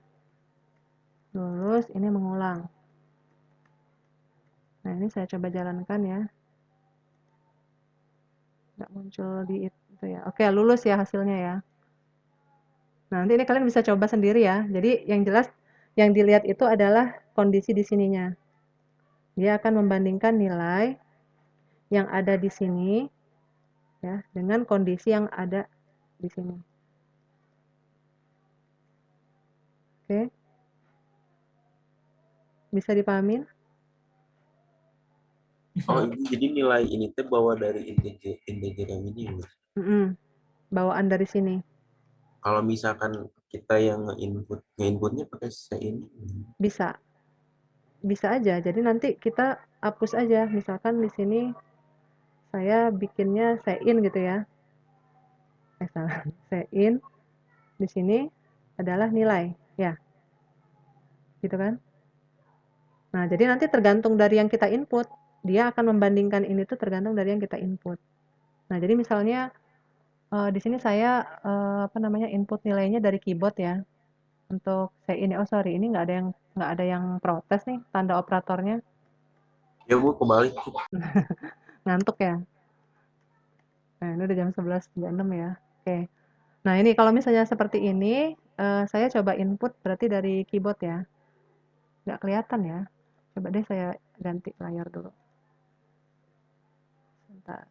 Lulus, ini mengulang. Nah, ini saya coba jalankan ya. Nggak muncul di itu ya. Oke, lulus ya hasilnya ya. Nah, nanti ini kalian bisa coba sendiri ya. Jadi yang jelas yang dilihat itu adalah kondisi di sininya. Dia akan membandingkan nilai yang ada di sini ya dengan kondisi yang ada di sini. Oke. Bisa dipahamin? Oh, jadi nilai ini tuh bawa dari integer yang ini, Bu. Bawaan dari sini. Kalau misalkan kita yang nge-inputnya pakai ini. Bisa. Bisa aja. Jadi nanti kita hapus aja. Misalkan di sini saya bikinnya sein gitu ya. Salah. Sein. Di sini adalah nilai, ya. Gitu kan? Nah, jadi nanti tergantung dari yang kita input. Dia akan membandingkan ini tuh tergantung dari yang kita input. Nah, jadi misalnya di sini saya input nilainya dari keyboard ya. Untuk sein. Oh, sorry, ini nggak ada yang protes nih tanda operatornya. Ya, Bu, kebalik. Ngantuk ya. Nah, ini udah jam 11.36 ya. Oke. Nah, ini kalau misalnya seperti ini, saya coba input berarti dari keyboard ya. Nggak kelihatan ya. Coba deh saya ganti layar dulu. Sebentar.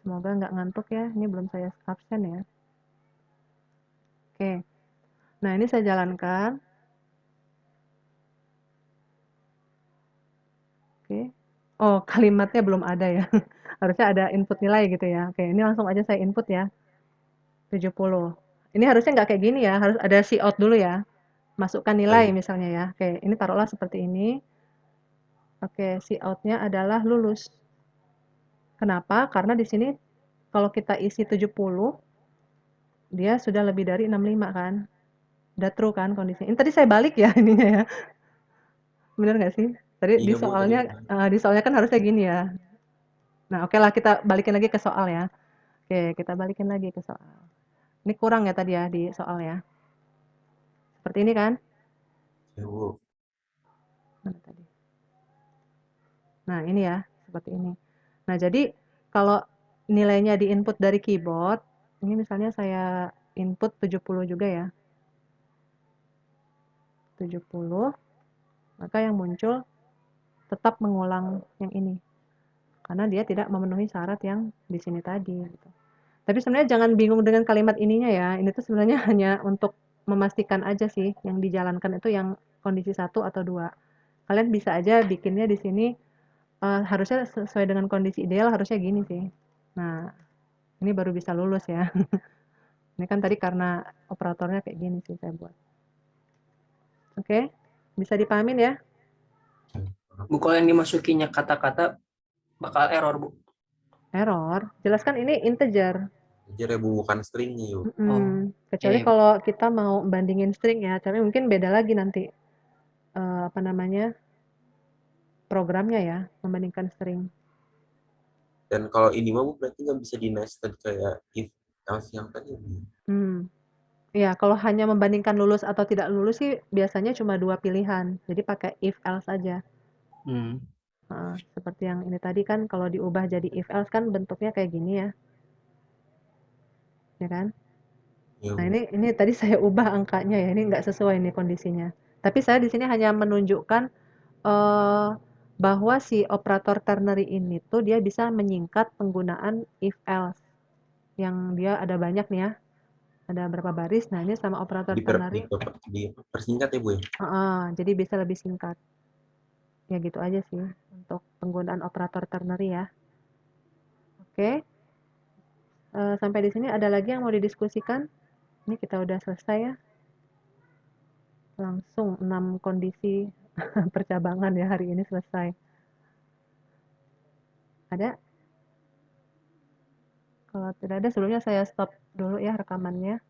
Semoga nggak ngantuk ya. Ini belum saya absen ya. Oke. Nah, ini saya jalankan. Oke. Oh, kalimatnya belum ada ya. Harusnya ada input nilai gitu ya. Oke, ini langsung aja saya input ya. 70. Ini harusnya nggak kayak gini ya, harus ada cout dulu ya. Masukkan nilai misalnya ya. Oke, ini taruhlah seperti ini. Oke, cout-nya adalah lulus. Kenapa? Karena di sini kalau kita isi 70, dia sudah lebih dari 65 kan. Udah true kan kondisinya. Ini tadi saya balik ya ininya ya. Bener nggak sih? Tadi Iya Bu, tadi di soalnya kan harusnya gini ya. Nah, oke lah kita balikin lagi ke soal ya. Oke, kita balikin lagi ke soal. Ini kurang ya tadi ya di soal ya. Seperti ini kan? ya Bu. Mana tadi? Nah, ini ya, seperti ini. Nah, jadi kalau nilainya di input dari keyboard, ini misalnya saya input 70 juga ya. 70, maka yang muncul tetap mengulang yang ini. Karena dia tidak memenuhi syarat yang di sini tadi gitu. Tapi sebenarnya jangan bingung dengan kalimat ininya ya. Ini tuh sebenarnya hanya untuk memastikan aja sih yang dijalankan itu yang kondisi 1 atau 2. Kalian bisa aja bikinnya di sini harusnya sesuai dengan kondisi ideal harusnya gini sih. Nah, ini baru bisa lulus ya. Ini kan tadi karena operatornya kayak gini sih saya buat. Oke, bisa dipahamin ya? Bu, kalau yang dimasukinya kata-kata bakal error, Bu. Error, jelaskan ini integer. Integer ya Bu, bukan stringnya yuk. Kecuali kalau kita mau bandingin string ya, tapi mungkin beda lagi nanti apa namanya programnya ya membandingkan string. Dan kalau ini mah Bu berarti nggak bisa di nested kayak if else yang tadi Bu. Ya, kalau hanya membandingkan lulus atau tidak lulus sih biasanya cuma 2 pilihan. Jadi pakai if else aja. Seperti yang ini tadi kan kalau diubah jadi if else kan bentuknya kayak gini ya. Ya kan? Ya, Nah, Bu. ini tadi saya ubah angkanya ya. Ini nggak sesuai nih kondisinya. Tapi saya di sini hanya menunjukkan bahwa si operator ternary ini tuh dia bisa menyingkat penggunaan if else. Yang dia ada banyak nih ya. Ada berapa baris. Nah, ini sama operator ternary. Dipersingkat ya Bu ya? Jadi bisa lebih singkat. Ya gitu aja sih untuk penggunaan operator ternary ya. Oke. Sampai di sini ada lagi yang mau didiskusikan? Ini kita udah selesai ya. Langsung 6 kondisi percabangan ya hari ini selesai. Ada? Kalau tidak ada sebelumnya saya stop dulu ya rekamannya.